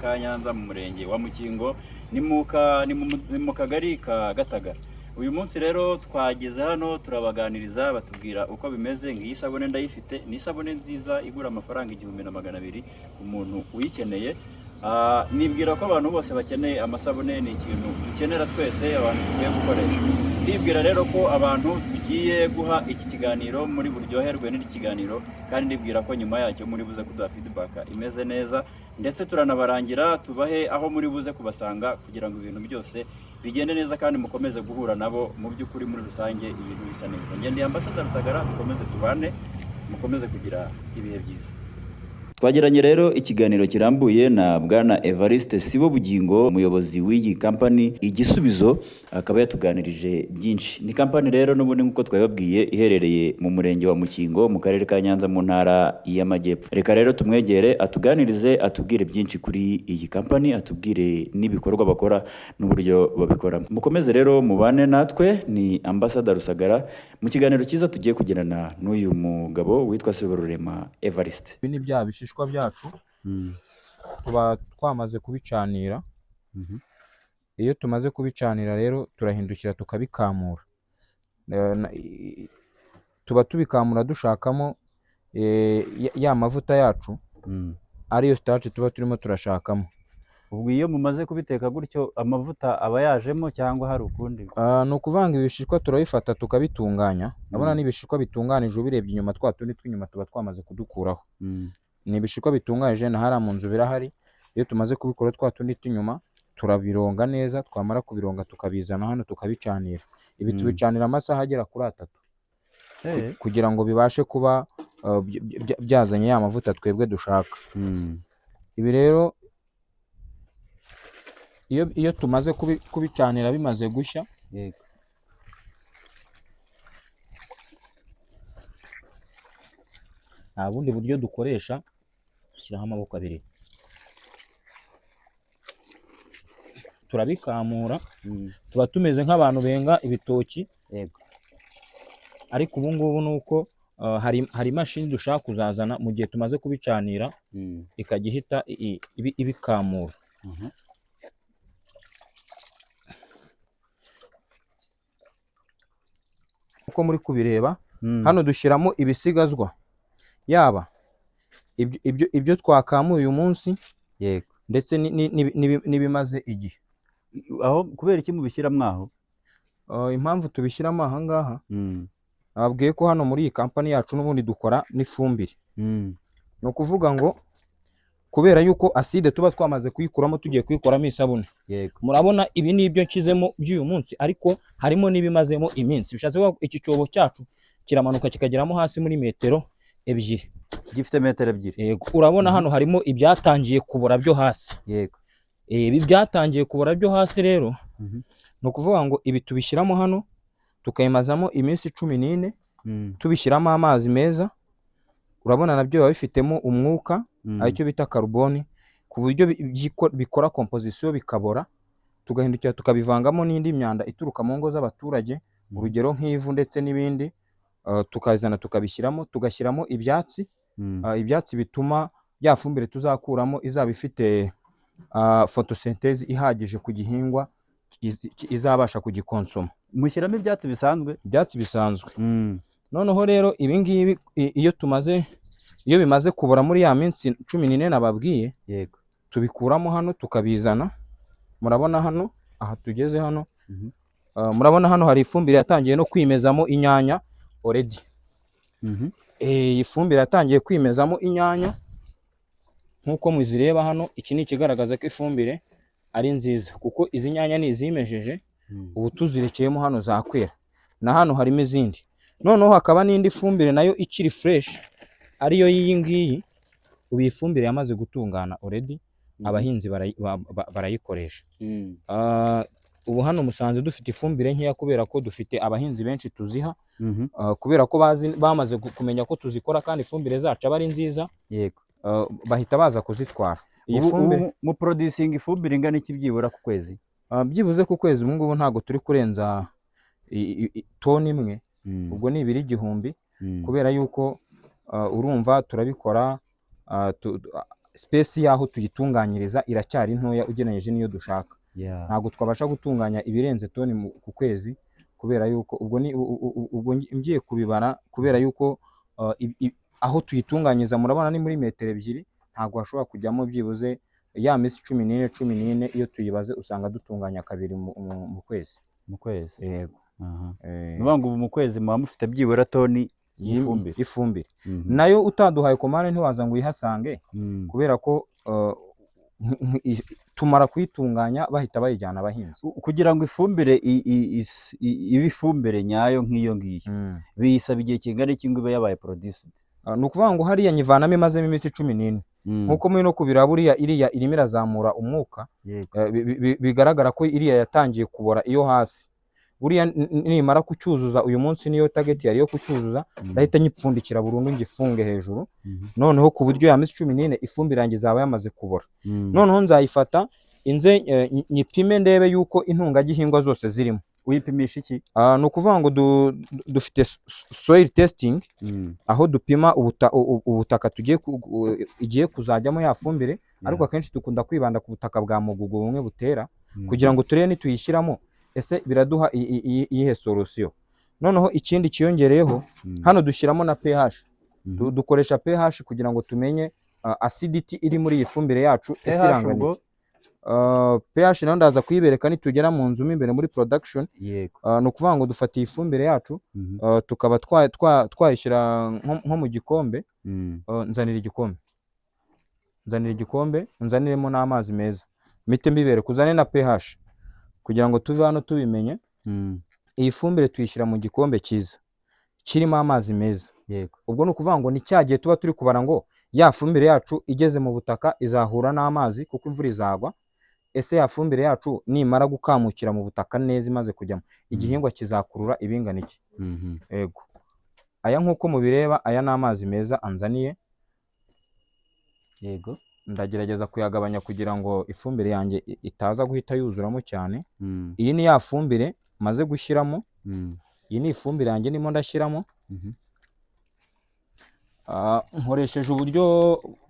ka Nyanza mu murenge wa Mukingo ni mu kagari ka Gatagara. Uyu munsi rero twageze hano turabaganiriza batubwira uko bimeze. Ngiyi sabune ndayifite, ni sabune nziza igura amafaranga 1200 ku muntu uyikeneye. Nibwira ko abantu bose bakeneye amasabune, ni ikintu dukenera twese abantu tugiye gukoresha. Ndibwira rero ko abantu tugiye guha iki kiganiro muri buryoherwe n'iki kiganiro, kandi ndibwira ko nyuma yacyo muri buze kuduha feedback imeze neza, ndetse turanabarangira tubahe aho muri buze kubasanga kugira ngo ibintu byose bigende neza kandi mukomeze guhura nabo. Mu by'ukuri muri rusange ibintu bisa neza. Ngendeye Ambassador Rusagara, mukomeze tubane, mukomeze kugira ibihe byiza. Twagiranye rero ikiganiro kirambuye na Bwana Evariste Sibobugingo, umuyobozi w'iyi company Igisubizo, akaba yatuganirije byinshi. Ni company rero n'ubundi nkuko twababwiye iherereye mu murenge wa Mukingo mu karere ka Nyanza mu ntara y'Amajyepfo. Reka rero tumwegere atuganirize, atubwire byinshi kuri iyi company, atubwire n'ibikorwa bakora n'uburyo babikora. Mukomeze rero mubane natwe. Ni Ambassador Rusagara mu kiganiro cyiza tugiye kugirana n'uyu mugabo witwa Seborurema Evariste. Ibi ni bya bishishwa byacu tuba twamaze kubicanira. Iyo tumaze kubicanira rero turahindukira tukabikamura. Tuba tubikamura dushakamo ya mavuta yacu ariyo starch tuba turimo turashakamo. Ubwo iyo mumaze kubiteka gutyo amavuta aba yajemo cyangwa hari ukundi? Ni ukuvanga ibishishwa turabifata tukabitunganya. Urabona n'ibishishwa bitunganije ubirebye inyuma, twa tundi tw'inyuma tuba twamaze kudukuraho. Ni ibishishwa bitunganije na hariya mu nzu birahari. Iyo tumaze kubikora twa tundi tw'inyuma turabironga neza, twamara kubironga tukabizana hano tukabicanira. Ibi tubicanira amasaha agera kuri 3 kugira ngo bibashe kuba byazanye ya mavuta twebwe dushaka. Ibi rero iyo tumaze kubicanira bimaze gushya, nta bundi buryo dukoresha, dushyiraho amaboko abiri turabikamura. Tuba tumeze nk'abantu benga ibitoki, ariko ubu ngubu ni uko hari imashini dushaka kuzazana mu gihe tumaze kubicanira ikajya ihita ibikamura. Uko muri kubireba hano dushyiramo ibisigazwa, yaba ibyo twakamuye uyu munsi ndetse n'ibimaze igihe. Aho kubera iki mubishyiramo aho? Impamvu tubishyiramo aha ngaha, nababwiye ko hano muri iyi company yacu n'ubundi dukora n'ifumbire. Ni ukuvuga ngo kubera yuko acide tuba twamaze kuyikuramo tugiye kuyikoramo isabune. Murabona ibi ni ibyo nshizemo by'uyu munsi, ariko harimo n'ibimazemo iminsi. Bishatse ko iki cyobo cyacu kiramanuka kikageramo hasi muri metero 2. Gifite metero 2. Yego. Urabona hano harimo ibyatangiye kubora byo hasi. Yego. Ibi byatangiye kubora byo hasi rero, ni ukuvuga ngo ibi tubishyiramo hano tukayimazamo iminsi 14 tubishyiramo amazi meza. Urabona nabyo biba bifitemo umwuka aricyo bita carbone, ku buryo bikora composition bikabora. Tugahindukira tukabivangamo n'indi myanda ituruka mu ngo z'abaturage, urugero nk'ivu ndetse n'ibindi, tukazana tukabishyiramo, tugashyiramo ibyatsi. Ibyatsi bituma ya fumbire tuzakuramo izaba ifite photosynthèse ihagije ku gihingwa, izabasha kugikonsoma. Mushyiramo ibyatsi bisanzwe? Ibyatsi bisanzwe. Noneho rero ibi ngibi iyo bimaze kubora muri ya minsi 14 nababwiye, tubikuramo hano tukabizana. Murabona hano aha tugeze hano, murabona hano hari ifumbire yatangiye no kwimezamo inyanya already. Iyi fumbire yatangiye kwimezamo inyanya nkuko muzireba hano. Iki ni ikigaragaza ko ifumbire ari nziza, kuko izi nyanya ni izimejeje. Ubu tuzirekeyemo hano zakwera, na hano harimo izindi. Noneho hakaba n'indi fumbire nayo ikiri fresh, ariyo y'iyi ngiyi. Ubu iyi fumbire yamaze gutungana already, abahinzi barayikoresha. Ubu hano Musanze dufite ifumbire nkeya kubera ko dufite abahinzi benshi tuziha, kubera ko bamaze kumenya ko tuzikora kandi ifumbire zacu aba ari nziza. Bahita baza kuzitwara. Iyi fumbire mu producing ifumbire ingana iki byibura ku kwezi? Byibuze ku kwezi ubu ngubu ntago turi kurenza toni imwe. Ubwo ni 2,000, kubera yuko urumva turabikora space y'aho tuyitunganyiriza iracyari ntoya ugereranyije n'iyo dushaka. Ntabwo twabasha gutunganya ibirenze toni ku kwezi, kubera yuko ubwo ngiye kubibara, kubera yuko aho tuyitunganyiriza murabona ni muri metero 2, ntabwo hashobora kujyamo byibuze ya minsi 14 iyo tuyibaze usanga dutunganya kabiri mu kwezi. Yego. Nuvuga ngo mu kwezi muba mufite byibura toni ifumbire. Nayo utaduhaye komande ntiwaza ngo uyihasange, kubera ko tumara kuyitunganya bahita bayijyana abahinzi. Kugira ngo ifumbire ibe ifumbire nyayo nk'iyo ngiyo, biyisaba igihe kingana iki ngo ibe yabaye produced? Ni ukuvuga ngo hariya nyivanamo imazemo iminsi 14, nk'uko muri no kubira buriya iriya irimo irazamura umwuka, bigaragara ko iriya yatangiye kubora iyo hasi. Buriya nimara kucyuzuza uyu munsi niyo target yari yo kucyuzuza, ndahita nyipfundikira burundu ngifunge hejuru, noneho ku buryo ya minsi 14 ifumbire yanjye izaba yamaze kubora. Noneho nzayifata inze nyipime ndebe yuko intungagihingwa zose zirimo. Uyipimisha iki? Ni ukuvuga ngo dufite soil testing, aho dupima ubutaka igiye kuzajyamo ya fumbire, ariko akenshi dukunda kwibanda ku butaka bwa mugugu bumwe butera, kugira ngo turebe nituyishyiramo ese biraduha iyihe solution. Noneho ikindi kiyongereyeho, hano dushyiramo na pH. Dukoresha pH kugira ngo tumenye acidity iri muri iyi fumbire yacu ese irangana. pH nayo ndaza kuyibereka nitugera mu nzu imbere muri production. Ni ukuvuga ngo dufata iyi fumbire yacu, tukaba twayishyira nko mu gikombe. Nzanira igikombe, nzaniremo n'amazi meza, mite mbibere kuzane na pH kugira ngo tuve hano tubimenye. Iyi fumbire tuyishyira mu gikombe cyiza kirimo amazi meza. Ubwo ni ukuvuga ngo ni cyagiye tuba turi kubara ngo ya fumbire yacu igeze mu butaka izahura n'amazi kuko imvura izagwa. Ese ya fumbire yacu nimara gukamukira mu butaka neza imaze kujyamo, igihingwa kizakurura ibingana iki? Yego. Aya nk'uko mubireba, aya ni amazi meza anzaniye. Yego. Ndagerageza kuyagabanya kugira ngo ifumbire yanjye itaza guhita yuzuramo cyane. Iyi ni ya fumbire maze gushyiramo. Iyi ni ifumbire yanjye ndimo ndashyiramo. Nkoresheje uburyo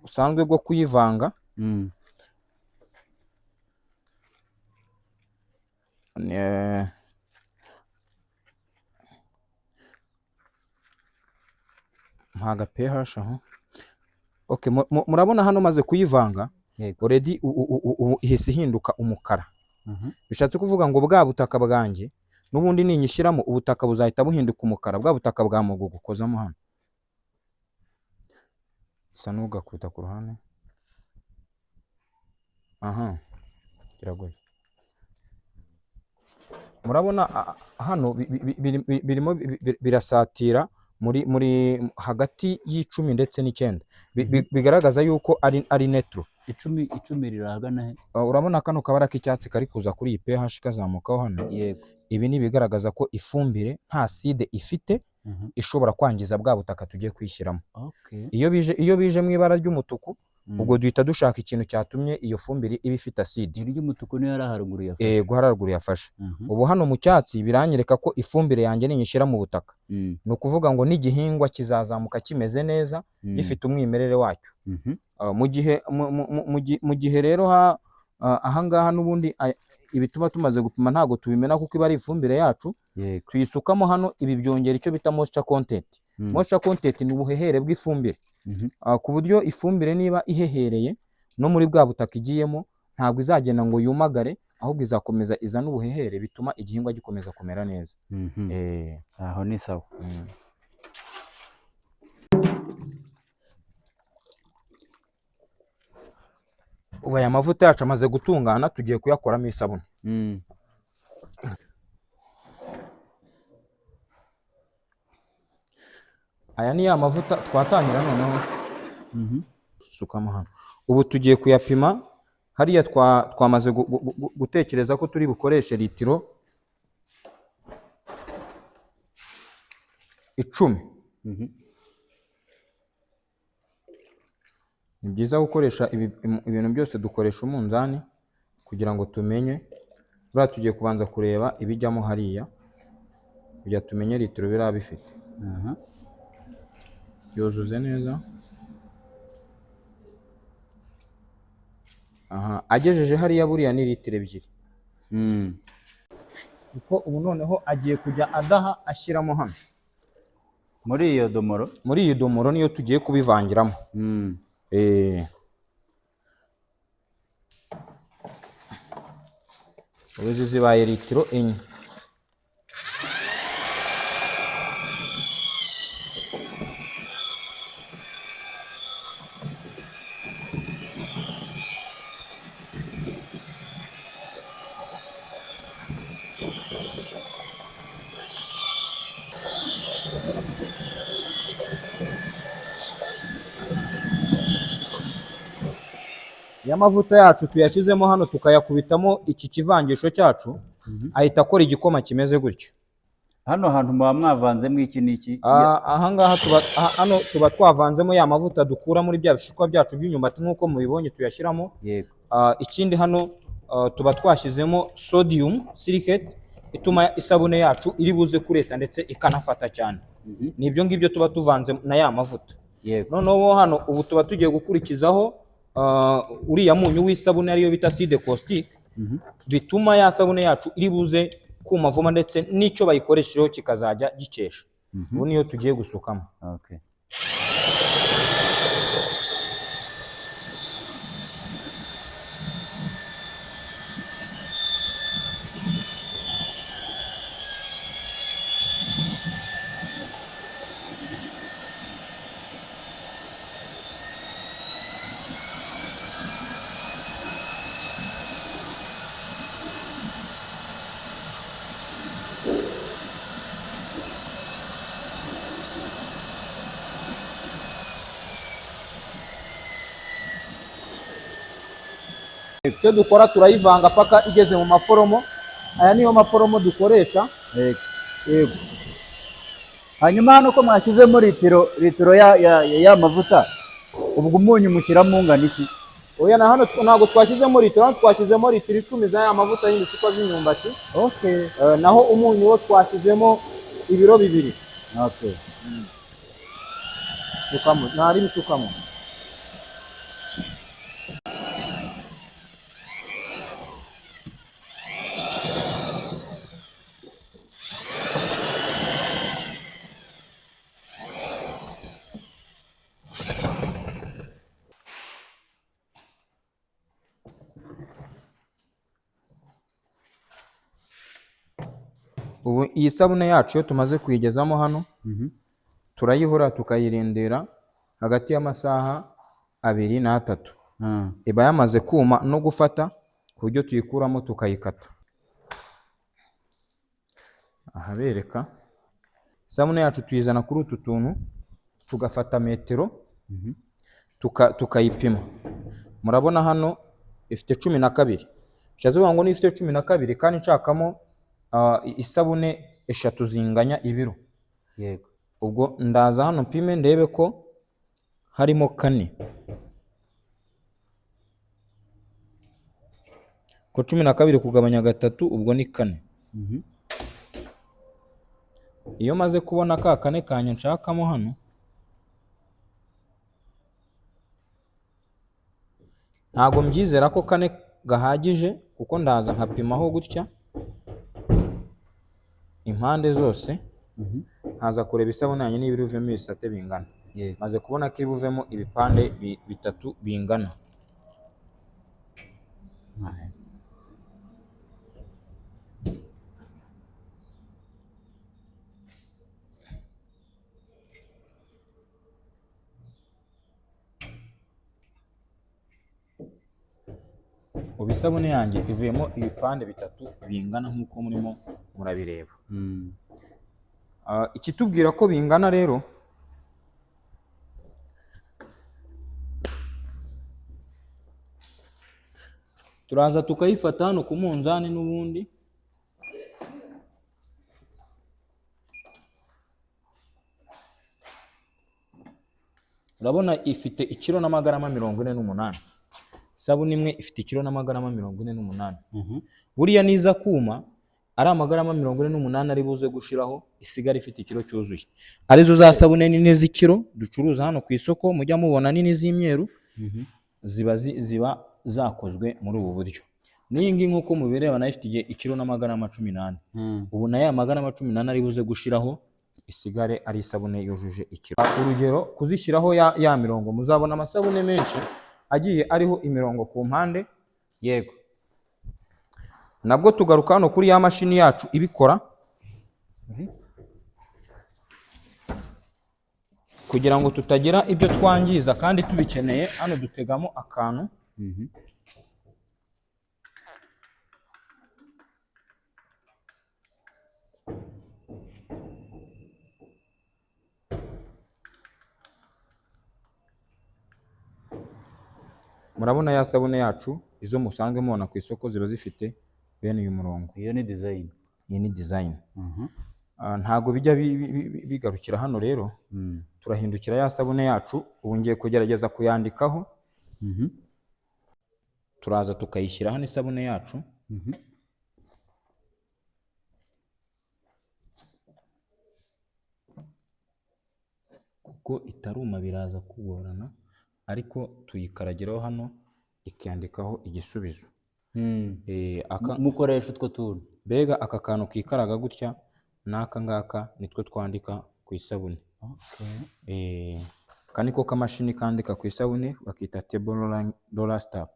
busanzwe bwo kuyivanga. Mpaga pH aho. Okay, murabona hano maze kuyivanga, already ihise ihinduka umukara. Bishatse kuvuga ngo bwa butaka bwanjye n'ubundi ninyishyiramo ubutaka buzahita buhinduka umukara, bwa butaka bwa mugugu kozamo hano. Isa n'ugakubita ku ruhande. Kiragoye. Murabona hano birimo birasatira muri hagati y'10 ndetse n'9. Bigaragaza yuko ari netro. 10 riragana he? Urabona kano kabara k'icyatsi kari kuza kuri iyi pH kazamukaho hano. Yego. Ibi ni bigaragaza ko ifumbire nta acide ifite ishobora kwangiza bwa butaka tugiye kwishyiramo. Iyo bije mu ibara ry'umutuku, ubwo duhita dushaka ikintu cyatumye iyo fumbire iba ifite acide. Ry'umutuku niyo haruguru yafashe. Yego, haruguru yafashe. Ubu hano mu cyatsi biranyereka ko ifumbire yanjye ninyishyira mu butaka, ni ukuvuga ngo n'igihingwa kizazamuka kimeze neza, gifite umwimerere wacyo. Mu gihe rero ahangaha n'ubundi ibi tuba tumaze gupima ntabwo tubimena kuko iba ari ifumbire yacu. Tuyisukamo hano, ibi byongera icyo bita moisture content. Moisture content ni ubuhehere bw'ifumbire, ku buryo ifumbire niba ihehereye no muri bwa butaka igiyemo ntabwo izagenda ngo yumagare, ahubwo izakomeza izana ubuhehere bituma igihingwa gikomeza kumera neza. Aho ni sawa. Ubu aya mavuta yacu amaze gutungana, tugiye kuyakoramo isabune. Aya ni ya mavuta twatangira noneho. Sukamo hano. Ubu tugiye kuyapima. Hariya twamaze gutekereza ko turi bukoreshe litiro 10. Ni byiza gukoresha ibintu byose dukoresha umunzani kugira ngo tumenye. Buriya tugiye kubanza kureba ibijyamo hariya kugira tumenye litiro biriya bifite. Yuzuze neza. aha agejeje hariya buriya ni litiro ebyiri. Kuko ubu noneho agiye kujya adaha ashyiramo hano muri iyo domoro, muri iyi domoro niyo tugiye kubivangiramo. ubu izi zibaye litiro 4. Y'amavuta yacu tuyashyizemo hano tukayakubitamo iki kivangisho cyacu, ahita akora igikoma kimeze gutyo. hano hantu muba mwavanzemo iki n'iki? aha ngaha hano tuba twavanzemo ya mavuta dukura muri bya bishishwa byacu by'imyumbati nk'uko mubibonye tuyashyiramo. Yego. Ikindi hano tuba twashyizemo sodium silicate ituma isabune yacu iri buze kureta ndetse ikanafata cyane. Nibyo ngibyo tuba tuvanze na ya mavuta. Yego. Noneho hano ubu tuba tugiye gukurikizaho uriya munyu w'isabune ariyo bita acide caustique, bituma ya sabune yacu iri buze kuma vuba ndetse n'icyo bayikoreshejeho kikazajya gikesha. Ubu niyo tugiye gusukamo. Okay. Icyo dukora turayivanga paka igeze mu maforomo. Aya niyo maforomo dukoresha. Yego. Hanyuma hano ko mwashyizemo litiro ya mavuta, ubwo umunyu mushyiramo ungana iki? Oya na hano ntabwo twashyizemo litiro, twashyizemo litiro 10 za ya mavuta y'ibishishwa by'imyumbati. Okay. Naho umunyu wo twashyizemo ibiro 2. Okay. Tukamo, ntari bitukamo. Ubu iyi sabune yacu yo tumaze kuyigezamo hano, turayihora tukayirindira hagati y'amasaha 2 na 3. Iba yamaze kuma no gufata ku buryo tuyikuramo tukayikata. Aha bereka sabune yacu tuyizana kuri utu tuntu tugafata metero tukayipima. Murabona hano ifite 12. Nshaze ngo ni ifite 12 kandi nshakamo isabune 3 zinganya ibiro. Yego. Ubwo ndaza hano mpime ndebe ko harimo 4. Ko 12 kugabanya 3 ubwo ni 4. Iyo maze kubona ka 4 kanya nshakamo hano, ntago mbyizera ko 4 gahagije kuko ndaza nkapimaho gutya impande zose. Haza kureba isabune yanjye niba iruvemo ibisate bingana. Maze kubona ko iruvemo ibipande 3 bingana. Ubu isabune yanjye ivuyemo ibipande 3 bingana nk'uko murimo murabireba. Ikitubwira ko bingana rero, turaza tukayifata hano ku munzani n'ubundi. Urabona ifite ikiro n'amagarama 48. Sabune imwe ifite ikiro n'amagarama 48. Buriya niza kuma ari amagarama 48 ari buze gushiraho, isigara ifite ikiro cyuzuye. Arizo za sabune nini z'ikiro ducuruza hano ku isoko, mujya mubona nini z'imyeru, ziba zakozwe muri ubu buryo. N'iyi ngiyi nk'uko mubireba nayo ifite ikiro n'amagarama 18. Ubu na ya magarama 18 ari buze gushiraho isigare ari isabune yujuje ikiro. Urugero kuzishyiraho ya mirongo, muzabona amasabune menshi agiye ariho imirongo ku mpande. Yego, nabwo tugaruka hano kuri ya mashini yacu ibikora kugira ngo tutagira ibyo twangiza kandi tubikeneye. Hano dutegamo akantu murabona ya sabune yacu, izo musanzwe mubona ku isoko ziba zifite bene uyu murongo. Iyo ni design. Iyi ni design. Ntago bijya bigarukira hano rero. Turahindukira ya sabune yacu, ubu ngiye kugerageza kuyandikaho. Turaza tukayishyira hano isabune yacu. Kuko itaruma biraza kugorana, ariko tuyikaragiraho hano ikandikaho igisubizo. Mukoresha utwo tuntu. Mbega aka kantu kikaraga gutya n'aka ngaka nitwo twandika ku isabune. Aka niko kamashini kandika ku isabune, bakita table roller stop.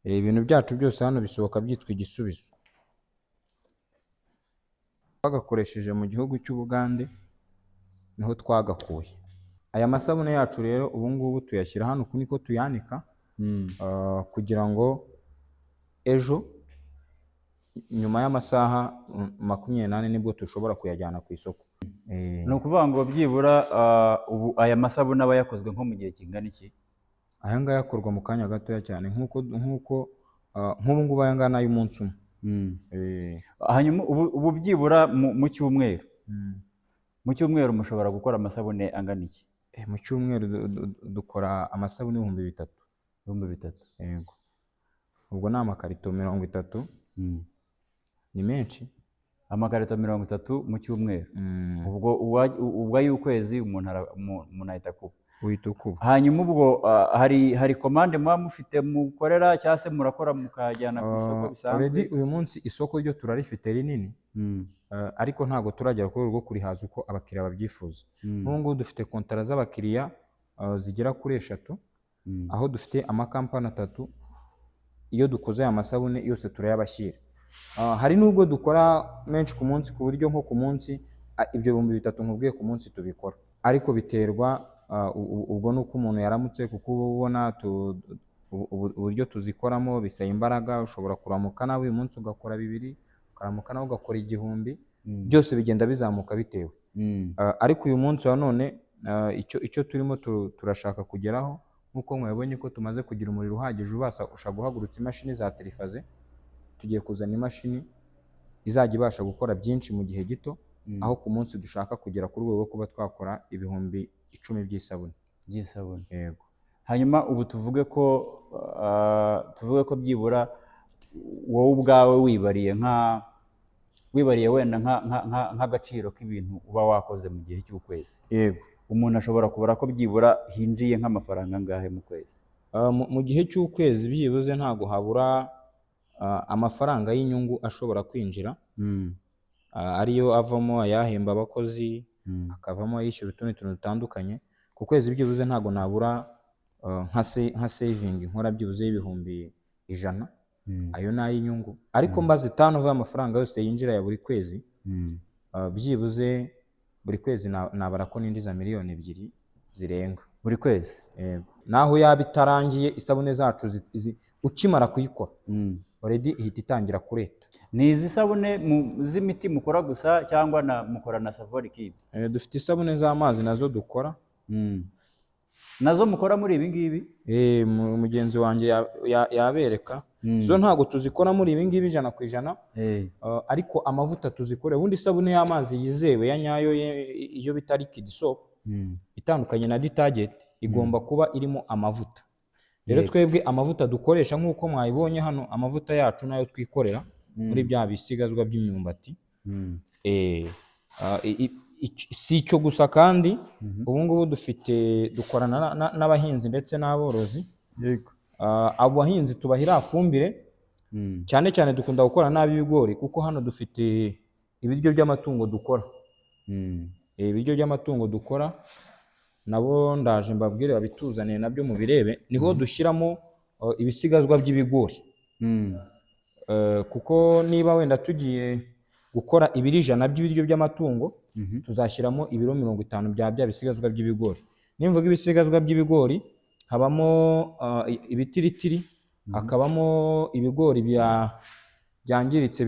Ibintu byacu byose hano bisohoka byitwa igisubizo. Twagakoresheje mu gihugu cy'Ubugande, niho twagakuye. Aya masabune yacu rero ubu ngubu tuyashyira hano, uku niko tuyanika kugira ngo ejo nyuma y'amasaha 28 nibwo tushobora kuyajyana ku isoko. Ni ukuvuga ngo byibura ubu aya masabune aba yakozwe nko mu gihe kingana iki? Aya ngaya akorwa mu kanya gatoya cyane, nk'ubu ngubu aya ngaya ni ay'umunsi umwe. Hanyuma ubu byibura mu cyumweru, mu cyumweru mushobora gukora amasabune angana iki? Mu cyumweru dukora amasabune 3000. 3000. Yego, ubwo ni amakarito 30. Ni menshi. Amakarito 30 mu cyumweru. Ubwo ay'ukwezi umuntu ahita kuba. Uhita ukuba. Hanyuma ubwo hari komande muba mufite mukorera cyangwa se murakora mukajyana ku isoko bisanzwe? Already uyu munsi isoko ryo turarifite rinini, ariko ntabwo turagera ku rwego rwo kurihaza uko abakiriya babyifuza. Ubu ngubu dufite kontara z'abakiriya zigera kuri 3, aho dufite amakampani 3. Iyo dukoze aya masabune yose turayabashyira. Hari n'ubwo dukora menshi ku munsi, ku buryo nko ku munsi ibyo 3000 nkubwiye ku munsi tubikora, ariko biterwa ubwo nuko umuntu yaramutse, kuko ubona uburyo tuzikoramo bisaba imbaraga. Ushobora kuramuka nawe uyu munsi ugakora 2, ukaramuka nawe ugakora 1000, byose bigenda bizamuka bitewe. Ariko uyu munsi wa none icyo turimo turashaka kugeraho, nkuko mwabonye ko tumaze kugira umuriro uhagije ubasha guhagurutsa imashini za trifaze. Tugiye kuzana imashini izajya ibasha gukora byinshi mu gihe gito, aho ku munsi dushaka kugera ku rwego rwo kuba twakora 10,000 by'isabune. Yego. Hanyuma ubu tuvuge ko byibura wowe ubwawe wibariye wenda nk'agaciro k'ibintu uba wakoze mu gihe cy'ukwezi. Yego. Umuntu ashobora kubara ko byibura hinjiye nk'amafaranga angahe mu kwezi? Mu gihe cy'ukwezi byibuze ntago habura amafaranga y'inyungu ashobora kwinjira, ariyo avamo ayahemba abakozi, akavamo ayishyura utundi tuntu dutandukanye. Ku kwezi byibuze ntago nabura nka saving nkora byibuze y'ibihumbi 100. Ayo ni ay'inyungu, ariko mbaze turnover y'amafaranga yose yinjira ya buri kwezi, byibuze buri kwezi nabara ko ninjiza 2 miliyoni zirenga buri kwezi. Yego. Naho yaba itarangiye isabune zacu ukimara kuyikora already ihita itangira kureta. Ni izi sabune z'imiti mukora gusa cyangwa mukora na Savo Liquide? Dufite isabune z'amazi nazo dukora. Nazo mukora muri ibi ngibi? Mugenzi wanjye yabereka. Zo ntago tuzikora muri ibi ngibi 100%, ariko amavuta tuzikora. Ubundi isabune y'amazi yizewe ya nyayo iyo bita liquid soap, itandukanye na detergent, igomba kuba irimo amavuta. Rero twebwe amavuta dukoresha nk'uko mwayibonye hano, amavuta yacu nayo twikorera muri bya bisigazwa by'imyumbati. Si icyo gusa kandi ubu ngubu dukorana n'abahinzi ndetse n'aborozi, Yego. abo bahinzi tubaha iriya fumbire, cyane cyane dukunda gukora nabi ibigori kuko hano dufite ibiryo by'amatungo dukora. Ibiryo by'amatungo dukora nabo ndaje mbabwire babituzaniye nabyo mubirebe, niho dushyiramo ibisigazwa by'ibigori. Kuko niba wenda tugiye gukora ibiro 100 by'ibiryo by'amatungo, tuzashyiramo ibiro 50 bya bisigazwa by'ibigori. Nimvuga ibisigazwa by'ibigori habamo ibitiritiri, hakabamo ibigori byangiritse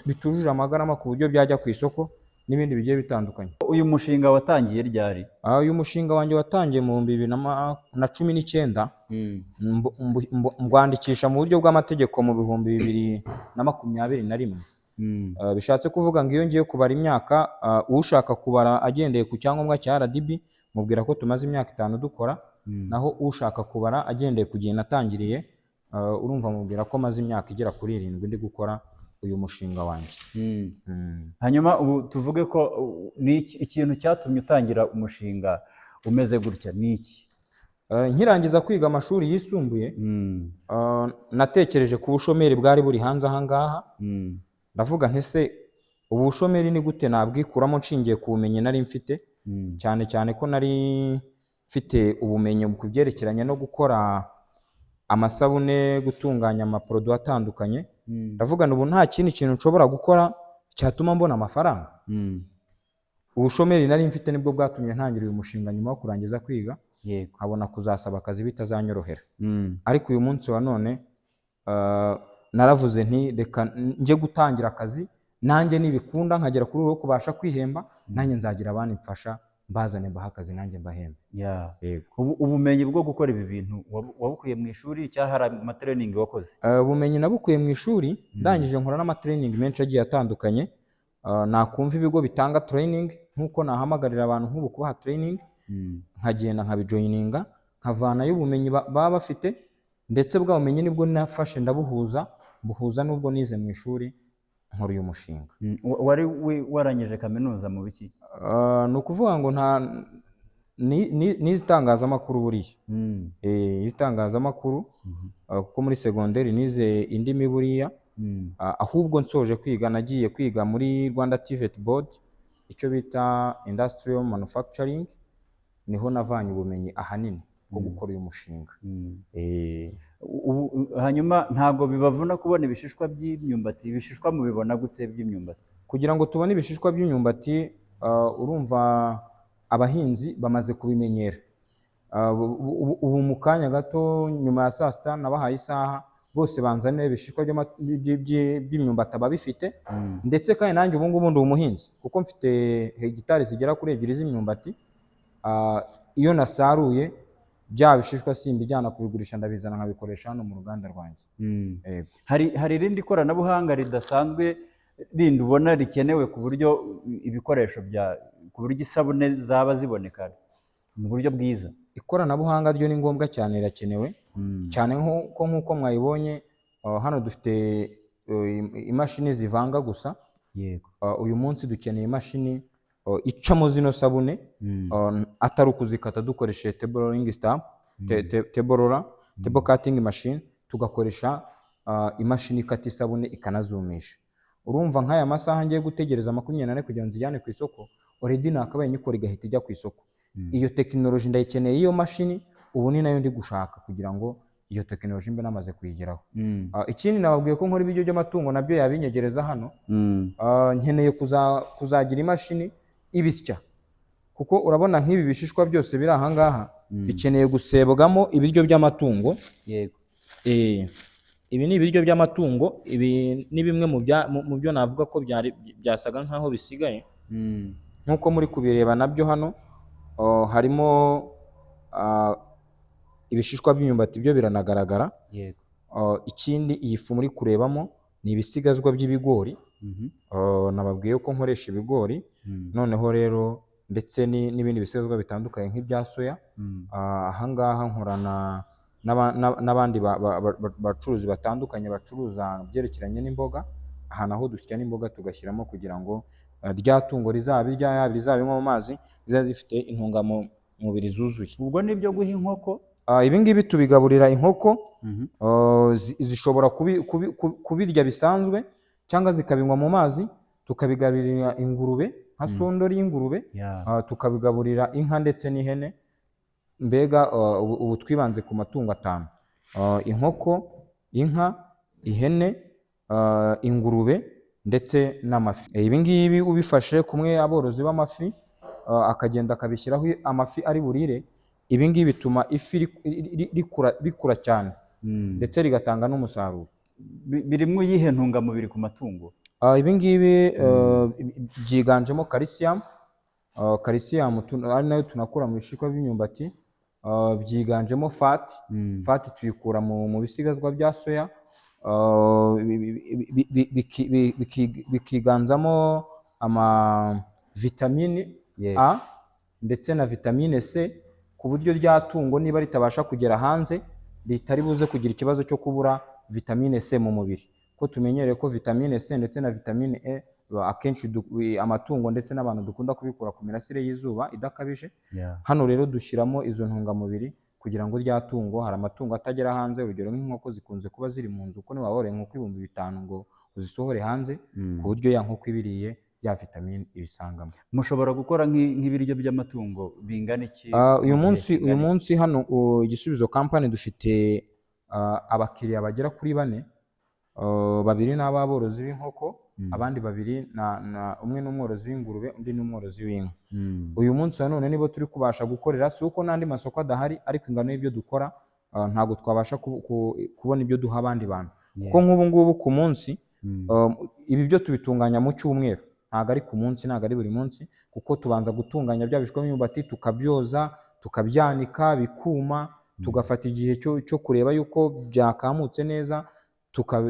bitujuje amagarama ku buryo byajya ku isoko, n'ibindi bigiye bitandukanye. Uyu mushinga watangiye ryari? Uyu mushinga wanjye watangiye mu 2019, mbwandikisha mu buryo bw'amategeko mu 2021. Bishatse kuvuga ngo iyo ngiye kubara imyaka, ushaka kubara agendeye ku cyangombwa cya RDB mubwira ko tumaze imyaka 5 dukora, naho ushaka kubara agendeye ku gihe natangiriye, urumva mubwira ko maze imyaka igera kuri 7 ndi gukora uyu mushinga wanjye. Hanyuma ubu tuvuge ko ni ikintu cyatumye utangira umushinga umeze gutya ni iki? Nkirangiza kwiga amashuri yisumbuye, natekereje ku bushomeri bwari buri hanze aha ngaha. Ndavuga ntese ubu bushomeri ni gute nabwikuramo nshingiye ku bumenyi nari mfite, cyane cyane ko nari mfite ubumenyi ku byerekeranye no gukora amasabune, gutunganya amaproduit atandukanye. Ndavuga ubu nta kindi kintu nshobora gukora cyatuma mbona amafaranga. Ubushomeri nari mfite nibwo bwatumye ntangira uyu mushinga nyuma yo kurangiza kwiga, nkabona kuzasaba akazi bitazanyorohera. Ariko uyu munsi wa none naravuze nti reka njye gutangira akazi, nanjye nibikunda nkagera kuri uwo kubasha kwihemba, nanjye nzagira abandi mfasha mbazane mbaha akazi nanjye mbahembe. Ubumenyi bwo gukora ibi bintu wabukuye mu ishuri cyangwa hari amatraining wakoze? Ubumenyi nabukuye mu ishuri, ndangije nkora n'amatraining menshi agiye atandukanye. Nakumva ibigo bitanga training nkuko nahamagarira abantu nk'ubu kubaha training, nkagenda nkabijoyininga, nkavanayo ubumenyi baba bafite, ndetse bwa bumenyi nibwo nafashe ndabuhuza n'ubwo nize mu ishuri nkora uyu mushinga. Wari warangije kaminuza mu biki? Ni ukuvuga ngo nize itangazamakuru buriya. Itangazamakuru kuko muri segonderi nize indimi buriya, ahubwo nsoje kwiga nagiye kwiga muri Rwanda TVET Board, icyo bita Industrial Manufacturing, niho navanye ubumenyi ahanini bwo gukora uyu mushinga. Hanyuma ntago bibavuna kubona ibishishwa by'imyumbati? Ibishishwa mubibona gute by'imyumbati? Kugira ngo tubone ibishishwa by'imyumbati, urumva abahinzi bamaze kubimenyera. Ubu mu kanya gato nyuma ya saa sita nabahaye isaha, bose banzanira ibishishwa by'imyumbati ababifite, ndetse kandi nanjye ubu ngubu ndi umuhinzi kuko mfite hegitari zigera kuri 2 z'imyumbati. Iyo nasaruye bya bishishwa simbijyana kubigurisha, ndabizana nkabikoresha hano mu ruganda rwanjye. Hari irindi koranabuhanga ridasanzwe rindi ubona rikenewe ku buryo ibikoresho ku buryo isabune zaba ziboneka mu buryo bwiza? Ikoranabuhanga ryo ni ngombwa cyane, rirakenewe cyane nk'uko mwayibonye. Hano dufite imashini zivanga gusa. Uyu munsi dukeneye imashini icamo zino sabune, atari ukuzikata dukoresheje table rolling stamp, table cutting machine, tugakoresha imashini ikata isabune ikanazumisha. Urumva nk'aya masaha ngiye gutegereza 24 kugira ngo nzijyane ku isoko, already nakabaye nyikora igahita ijya ku isoko. Iyo tekinoloji ndayikeneye, iyo mashini ubu ni nayo ndi gushaka kugira ngo iyo tekinoloji mbe namaze kuyigeraho. Ikindi nababwiye ko nkora ibiryo by'amatungo nabyo yabinyegereza hano. Nkeneye kuzagira imashini ibisya, kuko urabona nk'ibi bishishwa byose biri aha ngaha bikeneye gusebwamo ibiryo by'amatungo. Ibi ni ibiryo by'amatungo, ibi ni bimwe mu byo navuga ko byasaga nkaho bisigaye. Nkuko muri kubireba nabyo hano harimo ibishishwa by'imyumbati, byo biranagaragara. Ikindi iyi fu muri kurebamo ni ibisigazwa by'ibigori. Nababwiye ko nkoresha ibigori, noneho rero ndetse n'ibindi bisigazwa bitandukanye nk'ibya soya. Aha ngaha nkorana n'abandi bacuruzi batandukanye bacuruza byerekeranye n'imboga. Aha naho dusya n'imboga tugashyiramo kugira ngo rya tungo rizaba mu mazi, rizabe rifite intungamubiri zuzuye. Ubwo nibyo guha inkoko? Ibi ngibi tubigaburira inkoko, zishobora kubirya bisanzwe cyangwa zikabinywa mu mazi, tukabigaburira ingurube nka sondori y'ingurube, tukabigaburira inka ndetse n'ihene. Mbega ubu twibanze ku matungo 5: inkoko, inka, ihene, ingurube ndetse n'amafi. Ibi ngibi ubifashe kumwe aborozi b'amafi, akagenda akabishyiraho amafi ari burire, ibi ngibi bituma ifi rikura cyane ndetse rigatanga n'umusaruro. Birimo iyihe ntungamubiri ku matungo? Ibi ngibi byiganjemo calcium, ari nayo tunakura mu bishishwa by'imyumbati. Byiganjemo fat tuyikura mu bisigazwa bya soya, bikiganzamo vitamine A ndetse na vitamine C, ku buryo rya tungo niba ritabasha kugera hanze ritari buze kugira ikibazo cyo kubura vitamine C mu mubiri, ko tumenyereye ko vitamine C ndetse na vitamine E akenshi amatungo ndetse n'abantu dukunda kubikura ku mirasire y'izuba idakabije. Hano rero dushyiramo izo ntungamubiri kugira ngo rya tungo, hari amatungo atagera hanze, urugero nk'inkoko zikunze kuba ziri mu nzu, uko niba waboreye inkoko 5,000 ngo uzisohore hanze, ku buryo ya nkoko ibiriye ya vitamine ibisangamo. Mushobora gukora nk'ibiryo by'amatungo bingana iki? Uyu munsi hano Igisubizo Company dufite abakiriya bagera kuri 4. 2 ni aborozi b'inkoko, abandi 2 umwe ni umworozi w'ingurube, undi ni umworozi w'inka. Uyu munsi nanone nibo turi kubasha gukorera, si uko n'andi masoko adahari, ariko ingano y'ibyo dukora ntabwo twabasha kubona ibyo duha abandi bantu, kuko nk'ubu ngubu ku munsi ibi byo tubitunganya mu cyumweru, ntabwo ari ku munsi, ntabwo ari buri munsi, kuko tubanza gutunganya bya bishishwa by'imyumbati, tukabyoza, tukabyanika bikuma, tugafata igihe cyo kureba yuko byakamutse neza,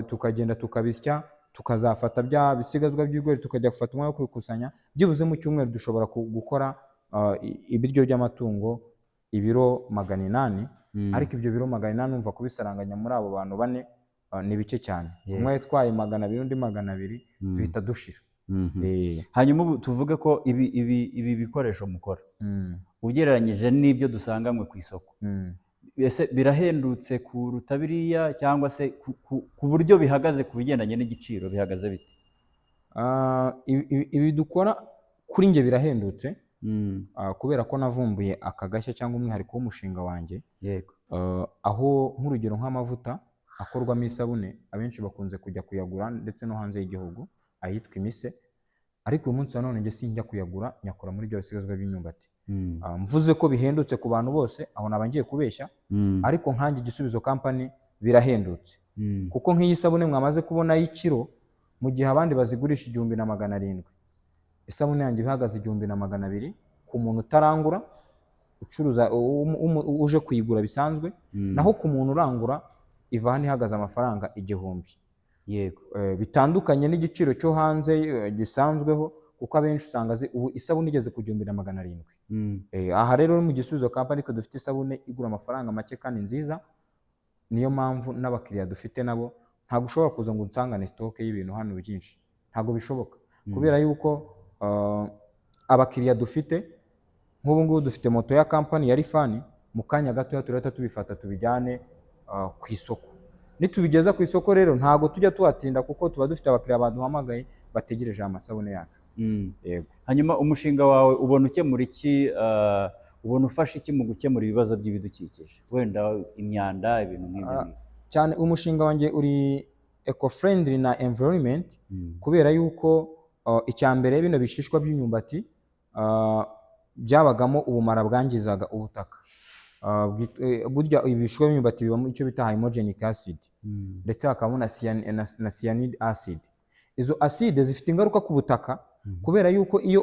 tukagenda tukabisya, tukazafata bya bisigazwa by'ibigori tukajya gufata umwanya wo kubikusanya. Byibuze mu cyumweru dushobora gukora ibiryo by'amatungo ibiro 800, ariko ibyo biro 800 numva kubisaranganya muri abo bantu 4 ni bike cyane. Umwe yatwaye 200, undi 200, duhita dushira. Hanyuma ubu tuvuge ko ibi bikoresho mukora ugereranyije n'ibyo dusanganywe ku isoko, ese birahendutse kuruta biriya, cyangwa se ku buryo bihagaze ku bigendanye n'igiciro bihagaze bite? Ibi dukora kuri njye birahendutse, kubera ko navumbuye aka gashya cyangwa umwihariko w'umushinga wanjye. Aho nk'urugero nk'amavuta akorwamo isabune, abenshi bakunze kujya kuyagura ndetse no hanze y'igihugu, ayitwa imise, ariko uyu munsi nanone njye sinjya kuyagura, nyakora muri byo bisigazwa by'imyumbati. Mvuze ko bihendutse ku bantu bose, aho naba ngiye kubeshya, ariko nkanjye Igisubizo Company birahendutse, kuko nk'iyi sabune mwamaze kubona y'ikiro, mu gihe abandi bazigurisha 1,700, isabune yanjye ihagaze 1,200 ku muntu utarangura, ucuruza uje kuyigura bisanzwe, naho ku muntu urangura iva hano ihagaze amafaranga 1,000. Bitandukanye n'igiciro cyo hanze gisanzweho, kuko abenshi usanga ubu isabune igeze ku 1,700. Aha rero mu Gisubizo Company ko dufite isabune igura amafaranga make kandi nziza, niyo mpamvu n'abakiriya dufite nabo ntabwo ushobora kuza ngo unsangane stock y'ibintu hano byinshi, ntabwo bishoboka, kubera yuko abakiriya dufite nk'ubu ngubu dufite moto ya company ya Rifani, mu kanya gato turahita tubifata tubijyane ku isoko. Nitubigeza ku isoko rero ntabwo tujya tuhatinda, kuko tuba dufite abakiriya baduhamagaye bategereje amasabune yacu. Yego. Hanyuma umushinga wawe ubona ukemura iki, ubona ufasha iki mu gukemura ibibazo by'ibidukikije, wenda imyanda, ibintu nk'ibyo? Cyane umushinga wanjye uri eco friendly na environment, kubera yuko icyambere bino bishishwa by'imyumbati byabagamo ubumara bwangizaga ubutaka. Burya ibishishwa by'imyumbati bibamo icyo bita hyaluronic acid, ndetse hakabamo na cyanide acid. Izo acide zifite ingaruka ku butaka, kubera yuko iyo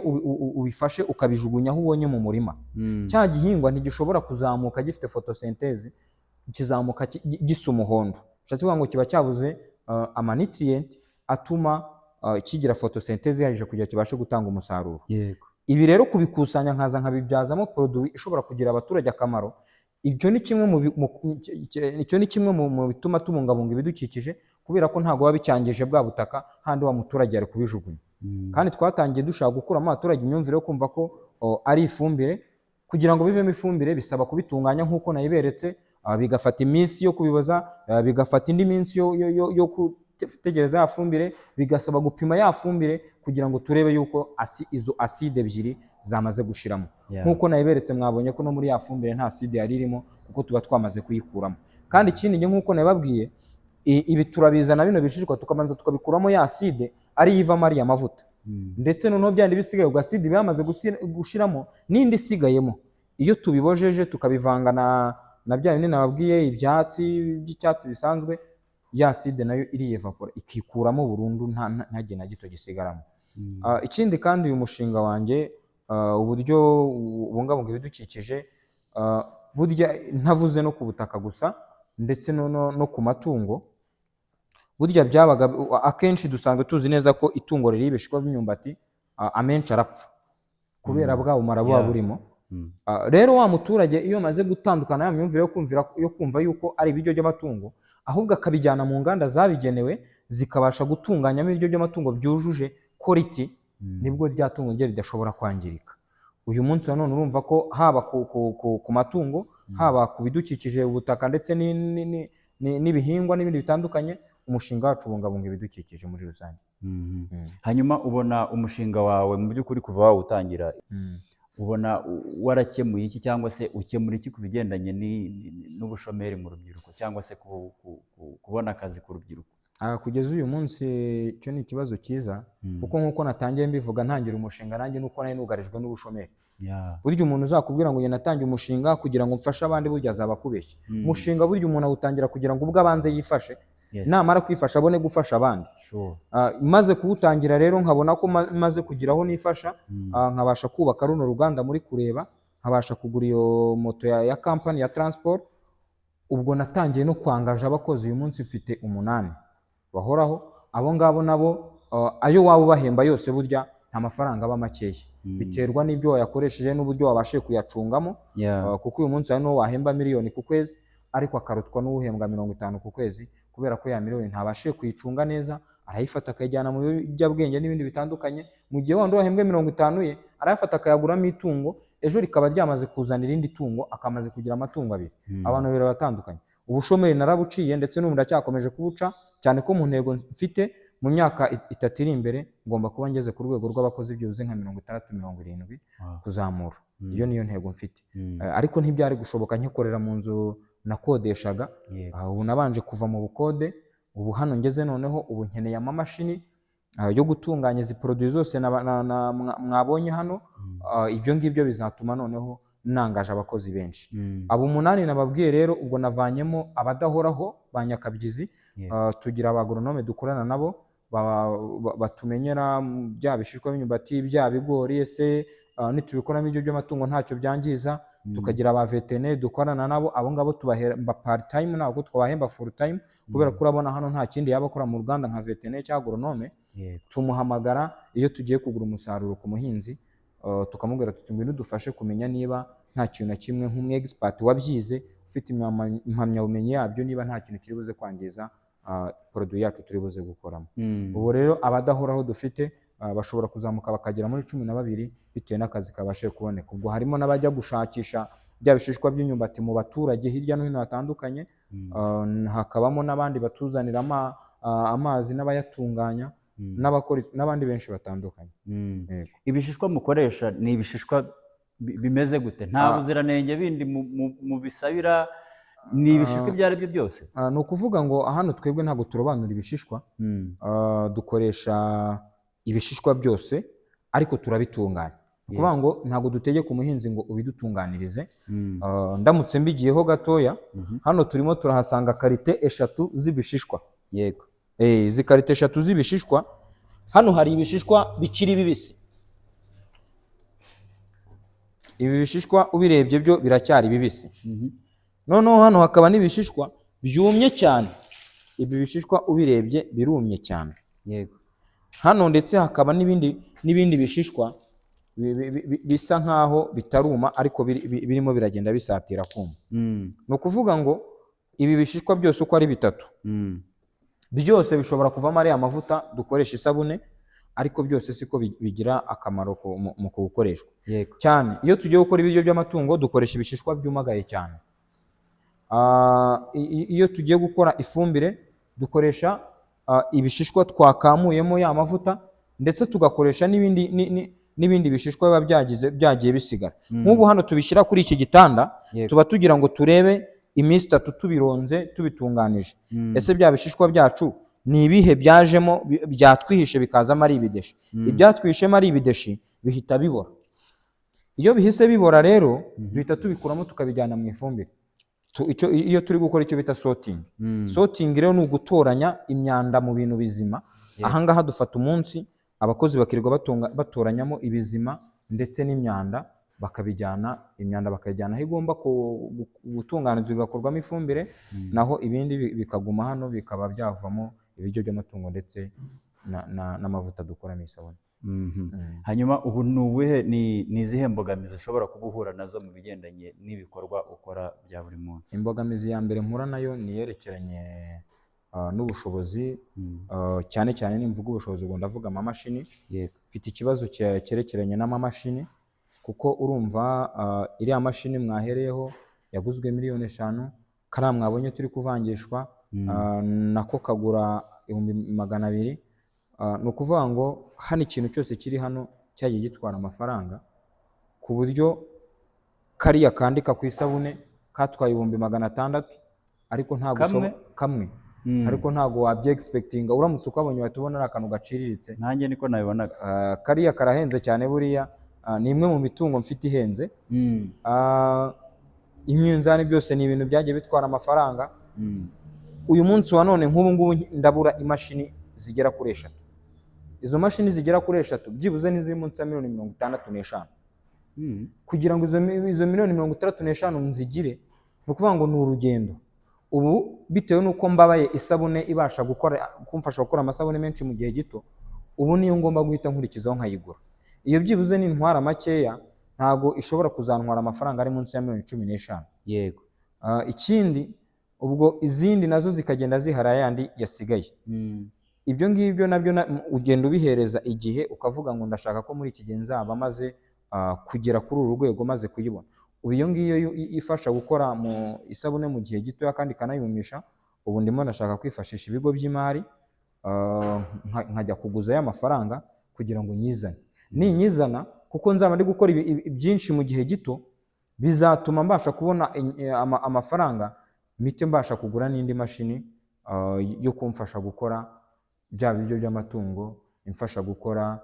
ubifashe ukabijugunya aho ubonye mu murima, cya gihingwa ntigishobora kuzamuka gifite photosynthese, kizamuka gisa umuhondo. Bishatse kuvuga ngo kiba cyabuze amanitrient atuma kigira photosynthese ihagije kugira kibashe gutanga umusaruro. Ibi rero kubikusanya nkaza nkabibyazamo produit ishobora kugira abaturage akamaro, icyo ni kimwe mu bituma tubungabunga ibidukikije, kubera ko ntabwo biba bicyangije bwa butaka handi wa muturage ari kubijugunya. Kandi twatangiye dushaka gukuramo abaturage imyumvire yo kumva ko ari ifumbire, kugira ngo bivemo ifumbire bisaba kubitunganya nk'uko nayiberetse, bigafata iminsi yo kubiboza, bigafata indi minsi yo gutegereza ya fumbire, bigasaba gupima ya fumbire kugira ngo turebe yuko izo aside ebyiri zamaze gushiramo. Nk'uko nayiberetse mwabonye ko no muri ya fumbire nta aside yari irimo kuko tuba twamaze kuyikuramo. Kandi ikindi nk'uko nababwiye, ibi turabizana bino bishishwa tukabanza tukabikuramo ya aside ari yivamo ariya mavuta, ndetse noneho byandi bisigaye ubwo aside byamaze gushiramo n'indi isigayemo, iyo tubibojeje tukabivanga na bya bindi nababwiye, ibyatsi by'icyatsi bisanzwe, ya aside nayo iriyevapora ikikuramo burundu, nta gihe na gito gisigaramo. Ikindi kandi uyu mushinga wanjye, uburyo ubungabunga ibidukikije, burya ntavuze no ku butaka gusa ndetse no ku matungo, burya byabaga akenshi dusanga tuzi neza ko itungo ririye ibishishwa by'imyumbati amenshi arapfa kubera bwa bumara buba burimo. Rero wa muturage iyo amaze gutandukana ya myumvire yo kumva yuko ari ibiryo by'amatungo, ahubwo akabijyana mu nganda zabigenewe zikabasha gutunganyamo ibiryo by'amatungo byujuje quality, nibwo rya tungo rye ridashobora kwangirika. Uyu munsi wa none urumva ko haba ku matungo, haba ku bidukikije, ubutaka ndetse n'ibihingwa n'ibindi bitandukanye, umushinga wacu ubungabunga ibidukikije muri rusange. Hanyuma ubona umushinga wawe mu by'ukuri kuva wawutangira, ubona warakemuye iki cyangwa se ukemura iki ku bigendanye n'ubushomeri mu rubyiruko cyangwa se kubona akazi ku rubyiruko? Kugeza uyu munsi cyo ni ikibazo cyiza, kuko nk'uko natangiye mbivuga ntangira umushinga nanjye nuko nari nugarijwe n'ubushomeri. Burya umuntu uzakubwira ngo natangiye umushinga kugira ngo mfashe abandi, burya azaba akubeshya. Umushinga burya umuntu awutangira kugira ngo ubwo abanze yifashe, namara kwifasha abone gufasha abandi. Maze kuwutangira rero nkabona ko maze kugira aho nifasha, nkabasha kubaka runo ruganda muri kureba, nkabasha kugura iyo moto ya kampani ya transport. Ubwo natangiye no kwangaje abakozi, uyu munsi mfite 8 bahoraho. Abo ngabo nabo ayo waba ubahemba yose burya nta mafaranga aba makeya, biterwa n'ibyo wayakoresheje n'uburyo wabashije kuyacungamo. Kuko uyu munsi hari n'uwo wahemba miliyoni ku kwezi, ariko akarutwa n'uhembwa 50 ku kwezi, kubera ko ya miliyoni ntabashije kuyicunga neza, arayifata akayijyana mu biyobyabwenge n'ibindi bitandukanye. Mu gihe wandi wahembwe 50 ye arayafata akayaguramo itungo, ejo rikaba ryamaze kuzana irindi tungo, akamaze kugira amatungo 2. Abantu babiri batandukanye. Ubushomeri narabuciye ndetse n'ubu ndacyakomeje kubuca, cyane ko mu ntego mfite mu myaka 3 iri imbere ngomba kuba ngeze ku rwego rw'abakozi byuzuye nka 60-70 kuzamura. Iyo niyo ntego mfite. Ariko ntibyari gushoboka nkikorera mu nzu nakodeshaga. Ubu nabanje kuva mu bukode, ubu hano ngeze noneho ubu nkeneye amamashini yo gutunganya izi produits zose mwabonye hano. Ibyo ngibyo bizatuma noneho nangaje abakozi benshi. Abo 8 nababwiye rero, ubwo navanyemo abadahoraho ba nyakabyizi. Tugira abagoronome dukorana nabo batumenyera bya bishishwa by'imyumbati, bya bigori, ese nitubikoramo ibyo by'amatungo ntacyo byangiza. Tukagira aba veterineri dukorana nabo, abo ngabo tubahemba part time, ntabwo twabahemba full time, kubera ko urabona hano nta kindi yaba akora mu ruganda nka veterineri cyangwa agoronome. Tumuhamagara iyo tugiye kugura umusaruro ku muhinzi, tukamubwira tuti ngwino dufashe kumenya niba nta kintu na kimwe, nk'umwe expert wabyize ufite impamyabumenyi yabyo, niba nta kintu kiri buze kwangiza produit yacu turi buze gukoramo. Ubu rero abadahoraho dufite bashobora kuzamuka bakagera muri 12 bitewe n'akazi kabashe kuboneka. Ubwo harimo n'abajya gushakisha bya bishishwa by'imyumbati mu baturage hirya no hino hatandukanye, hakabamo n'abandi batuzanira amazi n'abayatunganya, n'abandi benshi batandukanye. Ibishishwa mukoresha ni ibishishwa bimeze gute? Nta buziranenge bindi mu bisabira? Ni ibishishwa ibyo ari byo byose? Ni ukuvuga ngo hano twebwe ntabwo turobanura ibishishwa, dukoresha ibishishwa byose ariko turabitunganya. Ni ukuvuga ngo ntabwo dutegeka umuhinzi ngo ubidutunganirize. Ndamutse mbigiyeho gatoya, hano turimo turahasanga karite 3 z'ibishishwa. Yego. Izi karite 3 z'ibishishwa, hano hari ibishishwa bikiri bibisi. Ibi bishishwa ubirebye byo biracyari bibisi. Noneho hano hakaba n'ibishishwa byumye cyane. Ibi bishishwa ubirebye birumye cyane. Yego. Hano ndetse hakaba n'ibindi bishishwa bisa nkaho bitaruma ariko birimo biragenda bisatira kuma. No kuvuga ngo ibi bishishwa byose uko ari 3, byose bishobora kuvamo ari amavuta dukoresha isabune, ariko byose siko bigira akamaro mu kuwukoreshwa yego cyane. Iyo tugiye gukora ibiryo by'amatungo dukoresha ibishishwa byumagaye cyane. Iyo tugiye gukora ifumbire dukoresha ibishishwa twakamuyemo ya mavuta, ndetse tugakoresha n'ibindi bishishwa biba byagiye bisigara. Nk'ubu hano tubishyira kuri iki gitanda, tuba tugira ngo turebe iminsi 3 tubironze tubitunganije, ese bya bishishwa byacu ni ibihe byajemo byatwihishe bikazamo ari ibideshi. Ibyatwihishemo ari ibideshi bihita bibora. Iyo bihise bibora rero duhita tubikuramo tukabijyana mu ifumbire. Iyo turi gukora icyo bita sorting. Sorting rero ni ugutoranya imyanda mu bintu bizima. Ahangaha dufata umunsi abakozi bakirirwa batoranyamo ibizima ndetse n'imyanda, imyanda bakayijyana aho igomba gutunganizwa igakorwamo ifumbire, naho ibindi bikaguma hano bikaba byavamo ibiryo by'amatungo ndetse n'amavuta dukoramo isabune. Hanyuma ubu ni izihe mbogamizi ushobora kuba uhura nazo mu bigendanye n'ibikorwa ukora bya buri munsi? Imbogamizi ya mbere mpura nayo ni iyerekeranye n'ubushobozi, cyane cyane nimvuga ubushobozi ubwo ndavuga amamashini. Mfite ikibazo cyerekeranye n'amamashini, kuko urumva iriya mashini mwahereyeho yaguzwe miliyoni 5, kariya mwabonye turi kuvangishwa nako kagura 200,000. Ni ukuvuga ngo hano ikintu cyose kiri hano cyagiye gitwara amafaranga, ku buryo kariya kandika ku isabune katwaye 600,000, ariko ntabwo kamwe ariko ntabwo wabye expectinga. Uramutse ukabonye watubona ari akantu gaciriritse. Nanjye niko nabibonaga. Kariya karahenze cyane buriya, ni imwe mu mitungo mfite ihenze. Imyunzani byose ni ibintu byagiye bitwara amafaranga. Uyu munsi wa none nk'ubu ngubu ndabura imashini zigera kuri 3. Izo mashini zigera kuri 3 byibuze n'iziri munsi ya 65,000. Kugira ngo izo 65,000 nzigire, ni ukuvuga ngo ni urugendo. Ubu bitewe n'uko mbabaye isabune ibasha kumfasha gukora amasabune menshi mu gihe gito, ubu niyo ngomba guhita nkurikizaho nkayigura. Iyo byibuze n'intwara makeya ntago ishobora kuzantwara amafaranga ari munsi ya 15,000. Yego. Ikindi ubwo izindi nazo zikagenda zihara yandi yasigaye. Ibyo ngibyo nabyo ugenda ubihereza igihe, ukavuga ngo ndashaka ko muri iki gihe nzaba maze kugera kuri uru rwego maze kuyibona. Ubu iyo ngiyo ifasha gukora mu isabune mu gihe gitoya kandi kanayumisha. Ubu ndimo ndashaka kwifashisha ibigo by'imari, nkajya kuguza y'amafaranga kugira ngo nyizane. Ninyizana kuko nzaba ndi gukora byinshi mu gihe gito, bizatuma mbasha kubona amafaranga, mpite mbasha kugura n'indi mashini yo kumfasha gukora bya biryo by'amatungo, imfasha gukora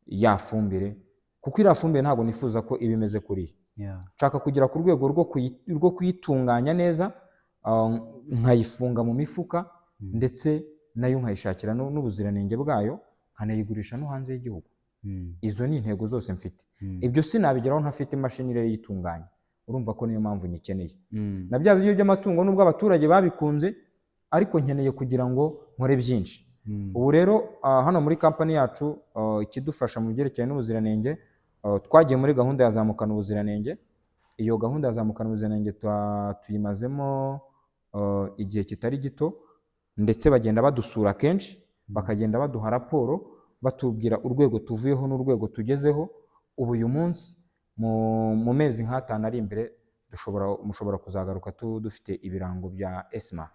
ya fumbire, kuko iriya fumbire ntabwo nifuza ko iba imeze kuriya. Nshaka kugera ku rwego rwo kuyitunganya neza, nkayifunga mu mifuka, ndetse nayo nkayishakira n'ubuziranenge bwayo, nkanayigurisha no hanze y'igihugu. Izo ni intego zose mfite. Ibyo sinabigeraho ntafite imashini rero yitunganya. Urumva ko niyo mpamvu nyikeneye. Na bya biryo by'amatungo nubwo abaturage babikunze, ariko nkeneye kugira ngo nkore byinshi. Ubu rero hano muri kampani yacu ikidufasha mu byerekeye n'ubuziranenge, twagiye muri gahunda ya zamukana ubuziranenge. Iyo gahunda ya zamukana ubuziranenge tuyimazemo igihe kitari gito, ndetse bagenda badusura kenshi, bakagenda baduha raporo batubwira urwego tuvuyeho n'urwego tugezeho. Ubu uyu munsi mu mezi nk'atanu ari imbere mushobora kuzagaruka dufite ibirango bya S-Mark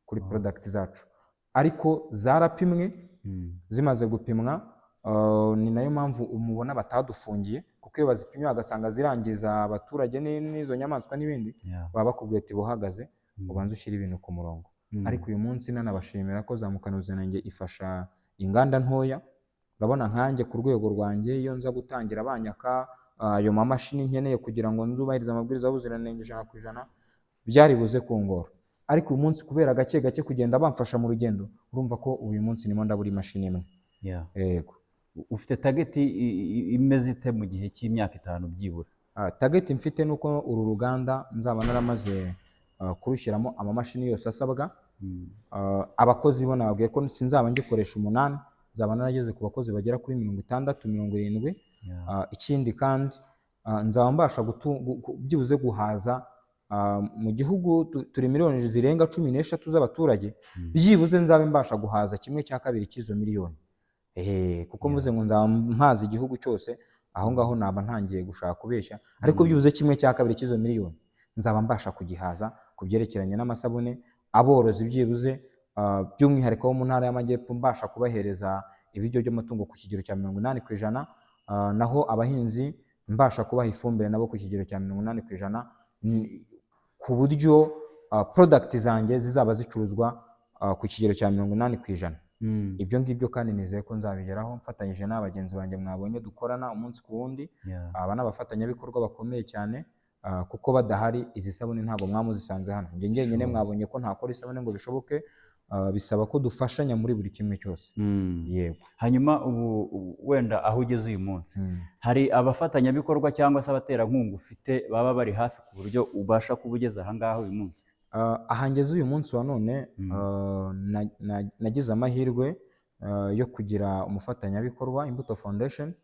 kuri product zacu, ariko zarapimwe. Zimaze gupimwa, ni nayo mpamvu umubona batadufungiye, kuko iyo bazipimye bagasanga zirangiza abaturage n'izo nyamaswa n'ibindi, baba bakubwiye ati buhagaze ubanze ushyira ibintu ku murongo. Ariko uyu munsi nanabashimira ko zamukana ubuziranenge ifasha inganda ntoya. Urabona nkanjye ku rwego rwanjye, iyo nza gutangira banyaka ayo mamashini nkeneye kugira ngo nzubahirize amabwiriza y'ubuziranenge 100%, byari buze kungora. Ariko uyu munsi kubera gake gake kugenda bamfasha mu rugendo, urumva ko uyu munsi nimo ndabura imashini imwe. Yego. Ufite target imeze ite mu gihe cy'imyaka 5 byibura? Target mfite nuko uru ruganda nzaba naramaze kurushyiramo amamashini yose asabwa. Abakozi bo nababwiye ko sinzaba ngikoresha 8, nzaba narageze ku bakozi bagera kuri 60-70. Ikindi kandi nzaba mbasha byibuze guhaza mu gihugu turi miliyoni zirenga 13 z'abaturage, byibuze nzabe mbasha guhaza 1/2 cy'izo miliyoni. kuko mvuze ngo nzaba mpaza igihugu cyose, aho ngaho naba ntangiye gushaka kubeshya, ariko byibuze kimwe cya kabiri cy'izo miliyoni nzaba mbasha kugihaza ku byerekeranye n'amasabune. Aborozi byibuze by'umwihariko wo mu ntara y'Amajyepfo mbasha kubahereza ibiryo by'amatungo ku kigero cya 80%, naho abahinzi mbasha kubaha ifumbire nabo ku kigero cya 80%, ku buryo product zanjye zizaba zicuruzwa ku kigero cya 80%. Ibyo ngibyo kandi nizeye ko nzabigeraho mfatanyije n'abagenzi banjye mwabonye dukorana umunsi ku wundi. Aba n'abafatanyabikorwa bakomeye cyane, kuko badahari izi sabune ntabwo mwamuzisanze hano. Njye njyenyine mwabonye ko ntakora isabune ngo bishoboke, bisaba ko dufashanya muri buri kimwe cyose. Yego. Hanyuma ubu wenda aho ugeze uyu munsi, hari abafatanyabikorwa cyangwa se abaterankunga ufite baba bari hafi ku buryo ubasha kuba ugeze aha ngaha uyu munsi? Aha ngeze uyu munsi wa none, nagize amahirwe yo kugira umufatanyabikorwa Imbuto Foundation,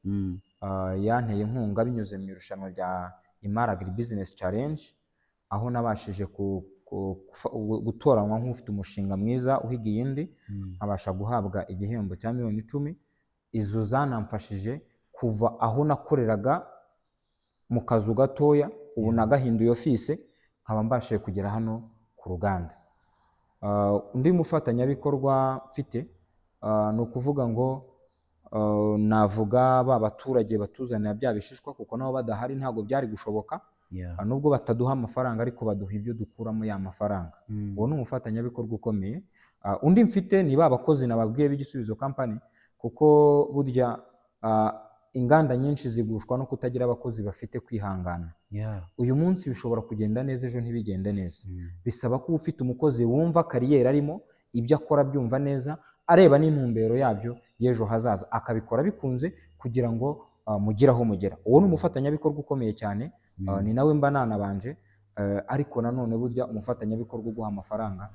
yanteye inkunga binyuze mu irushanwa rya Imara Agri Business Challenge, aho nabashije gutoranywa nk'ufite umushinga mwiza uhigiye indi, abasha guhabwa igihembo cya miliyoni 10. Izo zanamfashije kuva aho nakoreraga mu kazu gatoya, ubu nagahinduye office, nkaba mbashije kugera hano ku ruganda. Undi mufatanyabikorwa mfite ni ukuvuga ngo navuga ba baturage batuzanira bya bishishwa, kuko nabo badahari ntabwo byari gushoboka. Nubwo bataduha amafaranga ariko baduha ibyo dukuramo ya mafaranga. Uwo ni umufatanyabikorwa ukomeye. Undi mfite ni ba bakozi nababwiye b'Igisubizo Company, kuko burya inganda nyinshi zigushwa no kutagira abakozi bafite kwihangana. Uyu munsi bishobora kugenda neza, ejo ntibigende neza. Bisaba ko ufite umukozi wumva kariyeri arimo, ibyo akora byumva neza, areba n'intumbero yabyo y'ejo hazaza, akabikora bikunze kugira ngo mugire aho mugera. Uwo ni umufatanyabikorwa ukomeye cyane, ni nawe mba nanabanje, ariko nanone burya umufatanyabikorwa uguha amafaranga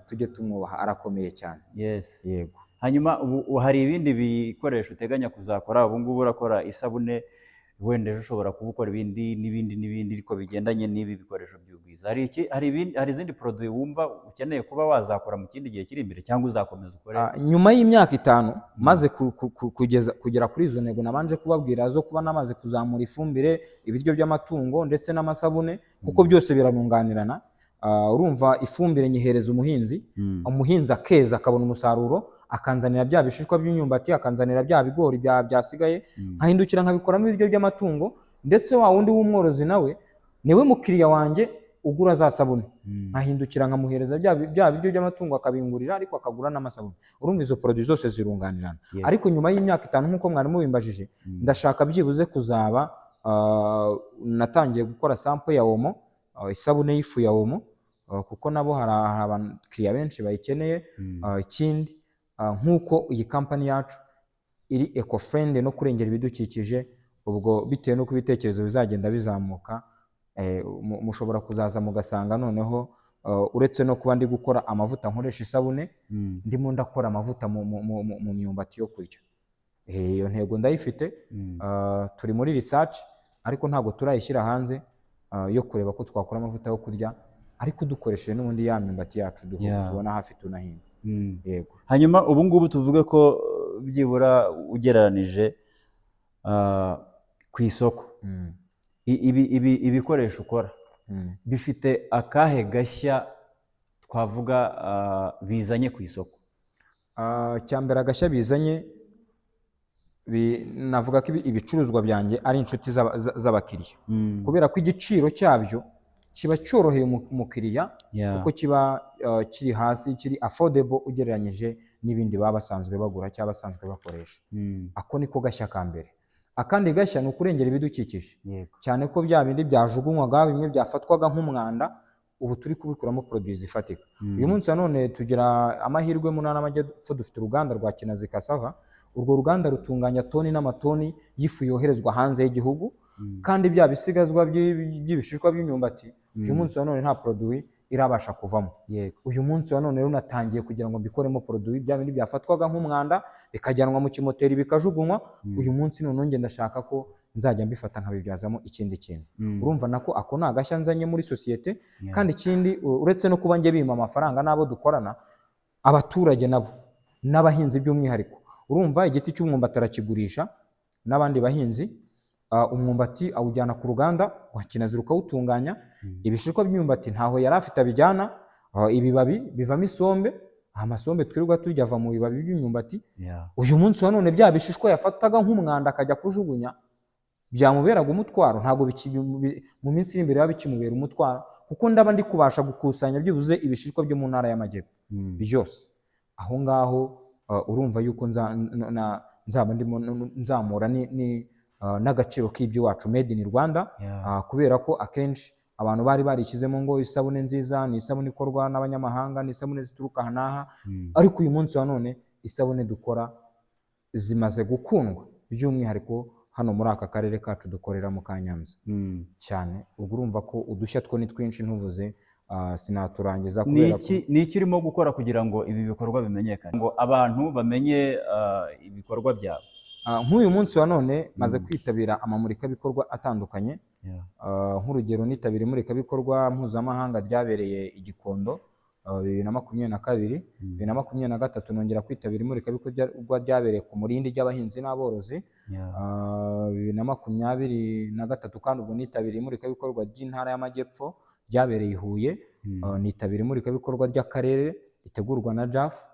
tujye tumwubaha, arakomeye cyane. Yego. Hanyuma ubu hari ibindi bikoresho uteganya kuzakora? Ubu ngubu urakora isabune, wenda ejo ushobora kuba ukora ibindi n'ibindi ariko bigendanye n'ibi bikoresho by'ubwiza. Hari izindi produit wumva ukeneye kuba wazakora mu kindi gihe kiri imbere, cyangwa uzakomeza ukore? Nyuma y'imyaka 5 maze kugera kuri izo ntego nabanje kubabwira zo kuba namaze kuzamura ifumbire, ibiryo by'amatungo ndetse n'amasabune, kuko byose biranunganirana. Urumva ifumbire nyihereza umuhinzi akeza akabona umusaruro, akanzanira bya bishishwa by'imyumbati, akanzanira bya bigori byasigaye, nkahindukira nkabikoramo ibiryo by'amatungo. Ndetse wa wundi w'umworozi nawe niwe mukiriya wanjye ugura za sabune, nkahindukira nkamuhereza bya biryo by'amatungo akabingurira, ariko akagura n'amasabune. Urumva izo produit zose zirunganirana. Ariko nyuma y'imyaka 5 nk'uko mwari mubimbajije, ndashaka byibuze kuzaba natangiye gukora sample ya Omo, isabune y'ifu ya Omo, kuko nabo hari abakiriya benshi bayikeneye. Ikindi nk'uko iyi company yacu iri eco friendly no kurengera ibidukikije, ubwo bitewe n'uko ibitekerezo bizagenda bizamuka, mushobora kuzaza mugasanga noneho uretse no kuba ndi gukora amavuta nkoresha isabune, ndimo ndakora amavuta mu myumbati yo kurya. Iyo ntego ndayifite. Turi muri research ariko ntabwo turayishyira hanze, yo kureba ko twakora amavuta yo kurya ariko dukoresheje n'ubundi ya myumbati yacu tubona hafi tunahinga. Yego. Hanyuma ubu ngubu tuvuge ko byibura ugereranije ku isoko, ibikoresho ukora bifite akahe gashya twavuga bizanye ku isoko? Cyambere agashya bizanye, navuga ko ibicuruzwa byanjye ari inshuti z'abakiriya, kubera ko igiciro cyabyo kiba cyoroheye umukiriya, kuko kiba kiri hasi, kiri affordable ugereranyije n'ibindi baba basanzwe bagura cyangwa basanzwe bakoresha. Ako niko gashya ka mbere. Akandi gashya ni ukurengera ibidukikije, cyane ko bya bindi byajugunywaga, bimwe byafatwaga nk'umwanda, ubu turi kubikuramo produits zifatika. Uyu munsi none tugira amahirwe mu ntara y'Amajyepfo, dufite uruganda rwa Kinazi Cassava. Urwo ruganda rutunganya toni n'amatoni y'ifu yoherezwa hanze y'igihugu, kandi bya bisigazwa by'ibishishwa by'imyumbati uyu munsi none nta produit irabasha kuvamo. Uyu munsi none runatangiye kugira ngo bikoremo produit bya bindi byafatwaga nk'umwanda bikajyanwa mu kimoteri bikajugunywa. Uyu munsi none nge ndashaka ko nzajya mbifata nkabibyazamo ikindi kintu. Urumva nako ako nagashya nzanye muri societe. Kandi ikindi uretse no kuba nge bima amafaranga n'abo dukorana, abaturage nabo n'abahinzi by'umwihariko urumva igiti cy'umwumbati arakigurisha n'abandi bahinzi, umwumbati awujyana ku ruganda rwa Kinazi rukawutunganya, ibishishwa by'imyumbati ntaho yari afite abijyana, ibibabi bivamo isombe, amasombe twirirwa turya ava mu bibabi by'imyumbati. Uyu munsi wa none bya bishishwa yafataga nk'umwanda akajya kujugunya byamuberaga umutwaro, ntabwo mu minsi iri imbere bikimubera umutwaro, kuko ndaba ndi kubasha gukusanya byibuze ibishishwa byo mu ntara y'Amajyepfo byose. Aho ngaho urumva yuko nzaba ndimo nzamura n'agaciro k'iby'iwacu made in Rwanda, kubera ko akenshi abantu bari barishyizemo ngo isabune nziza ni isabune ikorwa n'abanyamahanga, ni isabune zituruka aha n'aha, ariko uyu munsi wa none isabune dukora zimaze gukundwa, by'umwihariko hano muri aka karere kacu dukorera mu ka Nyanza cyane. Ubwo urumva ko udushya two ni twinshi ntuvuze sinaturangiza. Ni iki urimo gukora kugira ngo ibi bikorwa bimenyekane, ngo abantu bamenye ibikorwa byabo? Nk'uyu munsi wa none maze kwitabira amamurikabikorwa atandukanye, nk'urugero nitabira imurikabikorwa mpuzamahanga ryabereye i Gikondo 2022, 2023 nongera kwitabira imurikabikorwa ryabereye ku Murindi ry'abahinzi n'aborozi, 2023 kandi ubwo nitabira imurikabikorwa ry'intara y'Amajyepfo ryabereye i Huye, nitabira imurikabikorwa ry'akarere ritegurwa na JAF,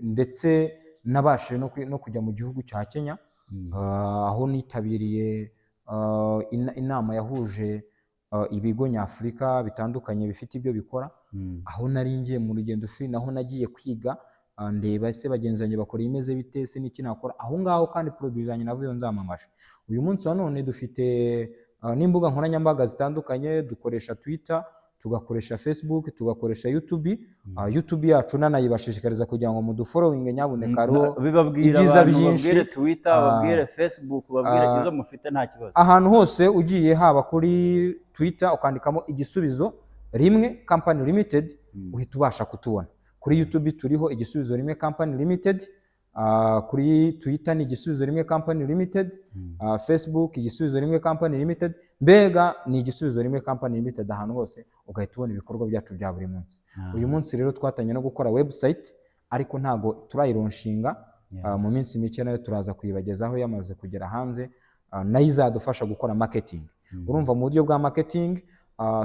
ndetse nabashije no kujya mu gihugu cya Kenya, aho nitabiriye inama yahuje ibigo nyafurika bitandukanye bifite ibyo bikora, aho nari ngiye mu rugendo shuri, naho nagiye kwiga ndeba ese bagenzi banjye bakora imeze bite, se n'iki nakora aho ngaho, kandi produit zanjye navuye nzamamaje. Uyu munsi wa none dufite n'imbuga nkoranyambaga zitandukanye, dukoresha Twitter, tugakoresha Facebook, tugakoresha YouTube. YouTube yacu nanayibashishikariza kugira ngo mudufollowing nyabuneka, ro ibyiza byinshi, babwire Twitter, babwire Facebook, babwire izo mufite nta kibazo. Ahantu hose ugiye, haba kuri Twitter ukandikamo igisubizo rimwe Company Limited, uhita ubasha kutubona. Kuri YouTube turiho igisubizo rimwe Company Limited, kuri Twitter ni igisubizo rimwe Company Limited, Facebook igisubizo rimwe Company Limited, mbega ni igisubizo rimwe Company Limited ahantu hose, ugahita ubona ibikorwa byacu bya buri munsi. Uyu munsi rero twatanye no gukora website, ariko ntago turayironshinga, mu minsi mike nayo turaza kuyibagezaho yamaze kugera hanze, nayo izadufasha gukora marketing. Urumva mu buryo bwa marketing,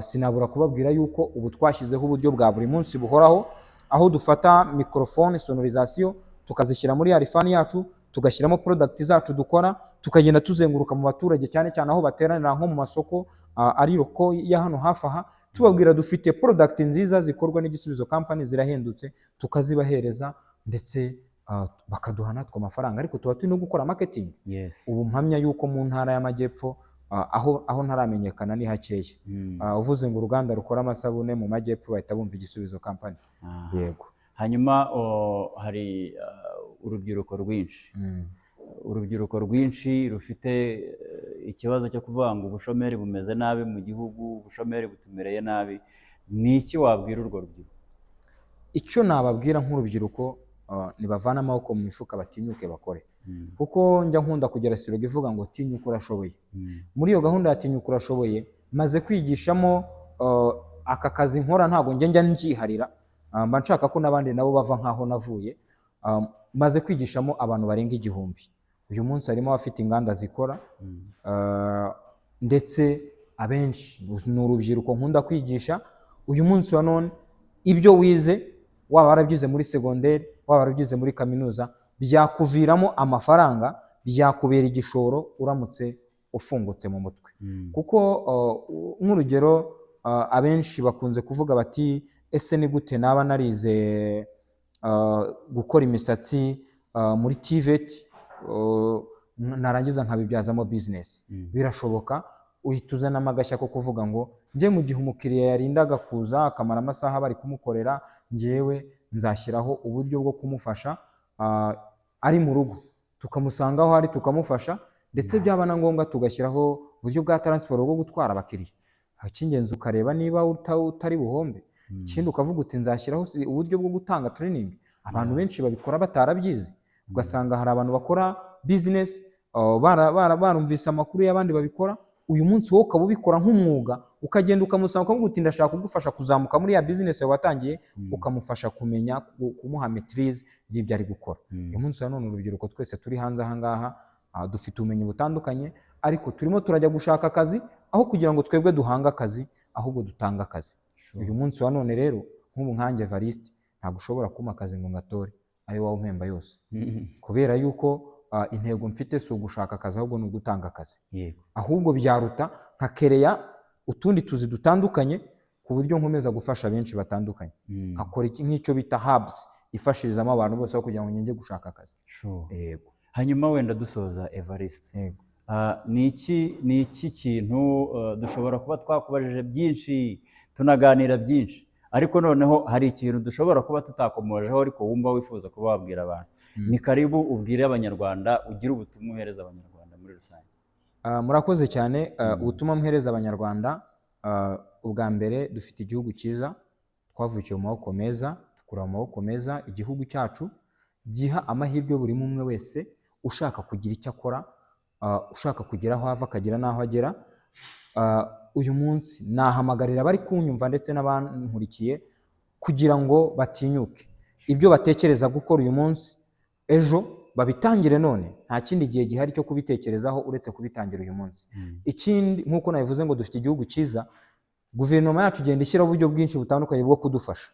sinabura kubabwira yuko ubu twashyizeho uburyo bwa buri munsi buhoraho, aho dufata microphone sonorisation tukazishyira muri arifani yacu, tugashyiramo product zacu dukora, tukagenda tuzenguruka mu baturage cyane cyane aho bateranira nko mu masoko ari loko ya hano hafi aha, tubabwira dufite product nziza zikorwa n'igisubizo company zirahendutse, tukazibahereza ndetse bakaduha natwe amafaranga, ariko tuba turi no gukora marketing. Ubu mpamya yuko mu ntara y'Amajyepfo aho ntaramenyekana ni hakeya. Uvuze ngo uruganda rukora amasabune mu Majyepfo bahita bumva igisubizo company. Yego. Hanyuma hari urubyiruko rwinshi rufite ikibazo cyo kuvuga ngo ubushomeri bumeze nabi mu gihugu, ubushomeri butumereye nabi. Ni iki wabwira urwo rubyiruko? Icyo nababwira nk'urubyiruko, nibavana amaboko mu mifuka batinyuke bakore, kuko njya nkunda kugera siroga ivuga ngo tinyuka urashoboye. Muri iyo gahunda ya tinyuka urashoboye maze kwigishamo aka kazi nkora, ntabwo njya njiharira, mba nshaka ko n'abandi nabo bava nkaho navuye. Maze kwigishamo abantu barenga 1000. Uyu munsi harimo abafite inganda zikora, ndetse abenshi ni urubyiruko nkunda kwigisha. Uyu munsi wa none ibyo wize, waba warabyize muri segonderi, waba warabyize muri kaminuza, byakuviramo amafaranga, byakubera igishoro uramutse ufungutse mu mutwe. Kuko nk'urugero, abenshi bakunze kuvuga bati ese ni gute naba narize gukora imisatsi muri TVET, narangiza nkabibyazamo business? Birashoboka. Uhita uzanamo agashya ko kuvuga ngo njye mu gihe umukiriya yarindaga kuza akamara amasaha bari kumukorera, njyewe nzashyiraho uburyo bwo kumufasha ari mu rugo, tukamusanga aho ari tukamufasha, ndetse byaba na ngombwa tugashyiraho uburyo bwa transport bwo gutwara abakiriya. Icy'ingenzi ukareba niba utari buhombe. Ikindi ukavuga uti nzashyiraho uburyo bwo gutanga training. Abantu benshi babikora batarabyize, ugasanga hari abantu bakora business barumvise amakuru y'abandi babikora, uyu munsi wowe ukaba ubikora nk'umwuga, ukagenda ukamusanga ukamubwira uti ndashaka kugufasha kuzamuka muri ya business yawe watangiye, ukamufasha kumenya, kumuha maîtrise y'ibyo ari gukora. Uyu munsi none urubyiruko twese turi hanze aha ngaha dufite ubumenyi butandukanye, ariko turimo turajya gushaka akazi aho kugira ngo twebwe duhanga akazi, ahubwo dutanga akazi. Uyu munsi wa none rero nk'ubu nkanjye Evariste ntabwo ushobora kumpa akazi ngo ngatore ayo wawe umpemba yose, kubera yuko intego mfite si ugushaka akazi ahubwo ni ugutanga akazi. Ahubwo byaruta nkakereya utundi tuzi dutandukanye ku buryo nkomeza gufasha benshi batandukanye, nkakora nk'icyo bita hubs ifashirizamo abantu bose aho kugira ngo njye gushaka akazi. Yego. Hanyuma wenda dusoza Evariste, ni iki kintu dushobora kuba twakubajije byinshi tunaganira byinshi, ariko noneho hari ikintu dushobora kuba tutakomojeho ariko wumva wifuza kuba wabwira abantu? Ni karibu ubwire abanyarwanda, ugire ubutumwa uhereza abanyarwanda muri rusange. Murakoze cyane. Ubutumwa mpereza abanyarwanda, ubwa mbere dufite igihugu cyiza, twavukiye mu maboko meza, dukura mu maboko meza. Igihugu cyacu giha amahirwe buri umwe wese ushaka kugira icyo akora, ushaka kugira aho ava akagira n'aho agera. Uyu munsi nahamagarira abari kunyumva ndetse n'abankurikiye kugira ngo batinyuke ibyo batekereza gukora uyu munsi, ejo babitangire none. Nta kindi gihe gihari cyo kubitekerezaho uretse kubitangira uyu munsi. Ikindi nk'uko nabivuze ngo dufite igihugu cyiza, guverinoma yacu igenda ishyiraho uburyo bwinshi butandukanye bwo kudufasha.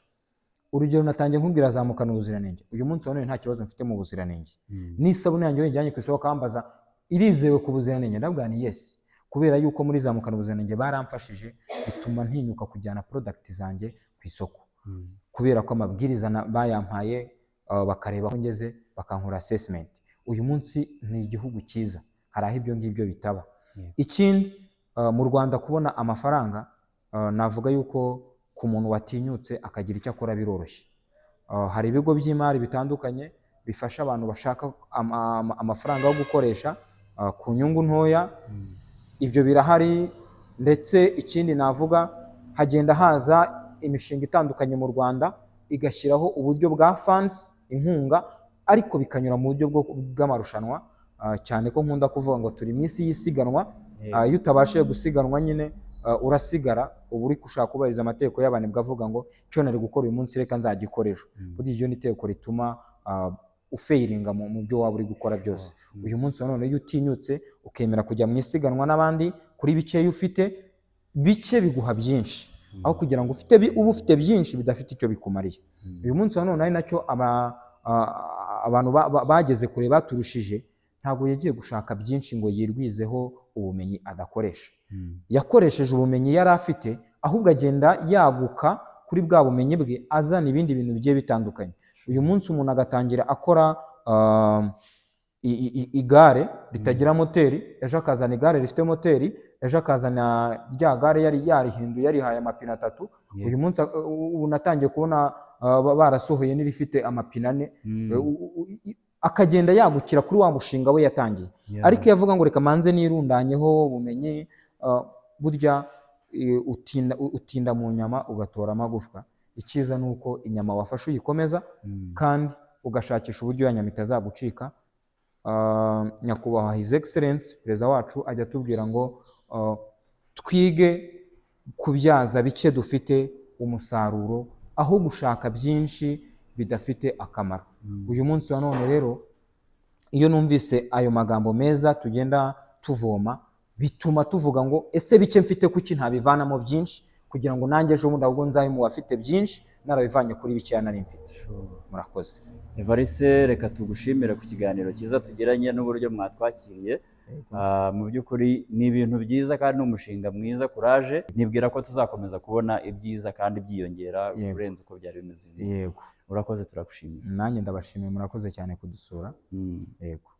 Urugero natangiye nkubwira zamukana ubuziranenge. Uyu munsi wa none nta kibazo mfite mu buziranenge. N'isabune yanjye yajyanye ku isoko kambaza irizewe ku buziranenge, ndabwira ni yes, kubera yuko muri zamukana ubuziranenge baramfashije, bituma ntinyuka kujyana product zanjye ku isoko, kubera ko amabwiriza bayampaye, bakareba aho ngeze, bakankora assessment. Uyu munsi ni igihugu cyiza, hari aho ibyo ngibyo bitaba. Ikindi mu Rwanda kubona amafaranga, navuga yuko ku muntu watinyutse akagira icyo akora biroroshye. Hari ibigo by'imari bitandukanye bifasha abantu bashaka amafaranga yo gukoresha ku nyungu ntoya, ibyo birahari. Ndetse ikindi navuga, hagenda haza imishinga itandukanye mu Rwanda igashyiraho uburyo bwa funds, inkunga, ariko bikanyura mu buryo bw'amarushanwa, cyane ko nkunda kuvuga ngo turi minsi y'isiganwa. Iyo utabashije gusiganwa nyine urasigara, uba uri gushaka kubahiriza amategeko y'abantu, bwavuga ngo icyo nari gukora uyu munsi reka nzagikoresha. Burya iryo ni itegeko rituma ufeiringa mu byo waba uri gukora byose. Uyu munsi none iyo utinyutse ukemera kujya mu isiganwa n'abandi kuri bikeya ufite, bike biguha byinshi, aho kugira ngo uba ufite byinshi bidafite icyo bikumariye. Uyu munsi none ari nacyo abantu bageze kure baturushije, ntabwo yagiye gushaka byinshi ngo yirwizeho ubumenyi adakoresha. Yakoresheje ubumenyi yari afite, ahubwo agenda yaguka kuri bwa bumenyi bwe, azana ibindi bintu bigiye bitandukanye. Uyu munsi umuntu agatangira akora igare ritagira moteri, ejo akazana igare rifite moteri, ejo akazana rya gare yari yarihinduye yarihaye amapine 3. Uyu munsi ubu natangiye kubona barasohoye n'irifite amapine 4. Akagenda yagukira kuri wa mushinga we yatangiye. Ariko iyo avuga ngo reka manze nirundanyeho ubumenyi, burya utinda mu nyama ugatora amagufwa. Icyiza ni uko inyama wafashe uyikomeza, kandi ugashakisha uburyo ya nyama itazagucika. Nyakubahwa His Excellence Perezida wacu ajya atubwira ngo twige kubyaza bike dufite umusaruro, aho gushaka byinshi bidafite akamaro. Uyu munsi wa none rero, iyo numvise ayo magambo meza tugenda tuvoma, bituma tuvuga ngo ese bike mfite kuki ntabivanamo byinshi, kugira ngo nanjye ejo bundi ahubwo nzabe mu bafite byinshi narabivanye kuri bikeya nari mfite. Murakoze. Evariste, reka tugushimire ku kiganiro cyiza tugiranye n'uburyo mwatwakiriye. Mu by'ukuri ni ibintu byiza kandi n'umushinga mwiza, courage. Nibwira ko tuzakomeza kubona ibyiza kandi byiyongera kurenza uko byari bimeze. Yego. Urakoze, turagushimiye. Nanjye ndabashimiye, murakoze cyane kudusura. Yego.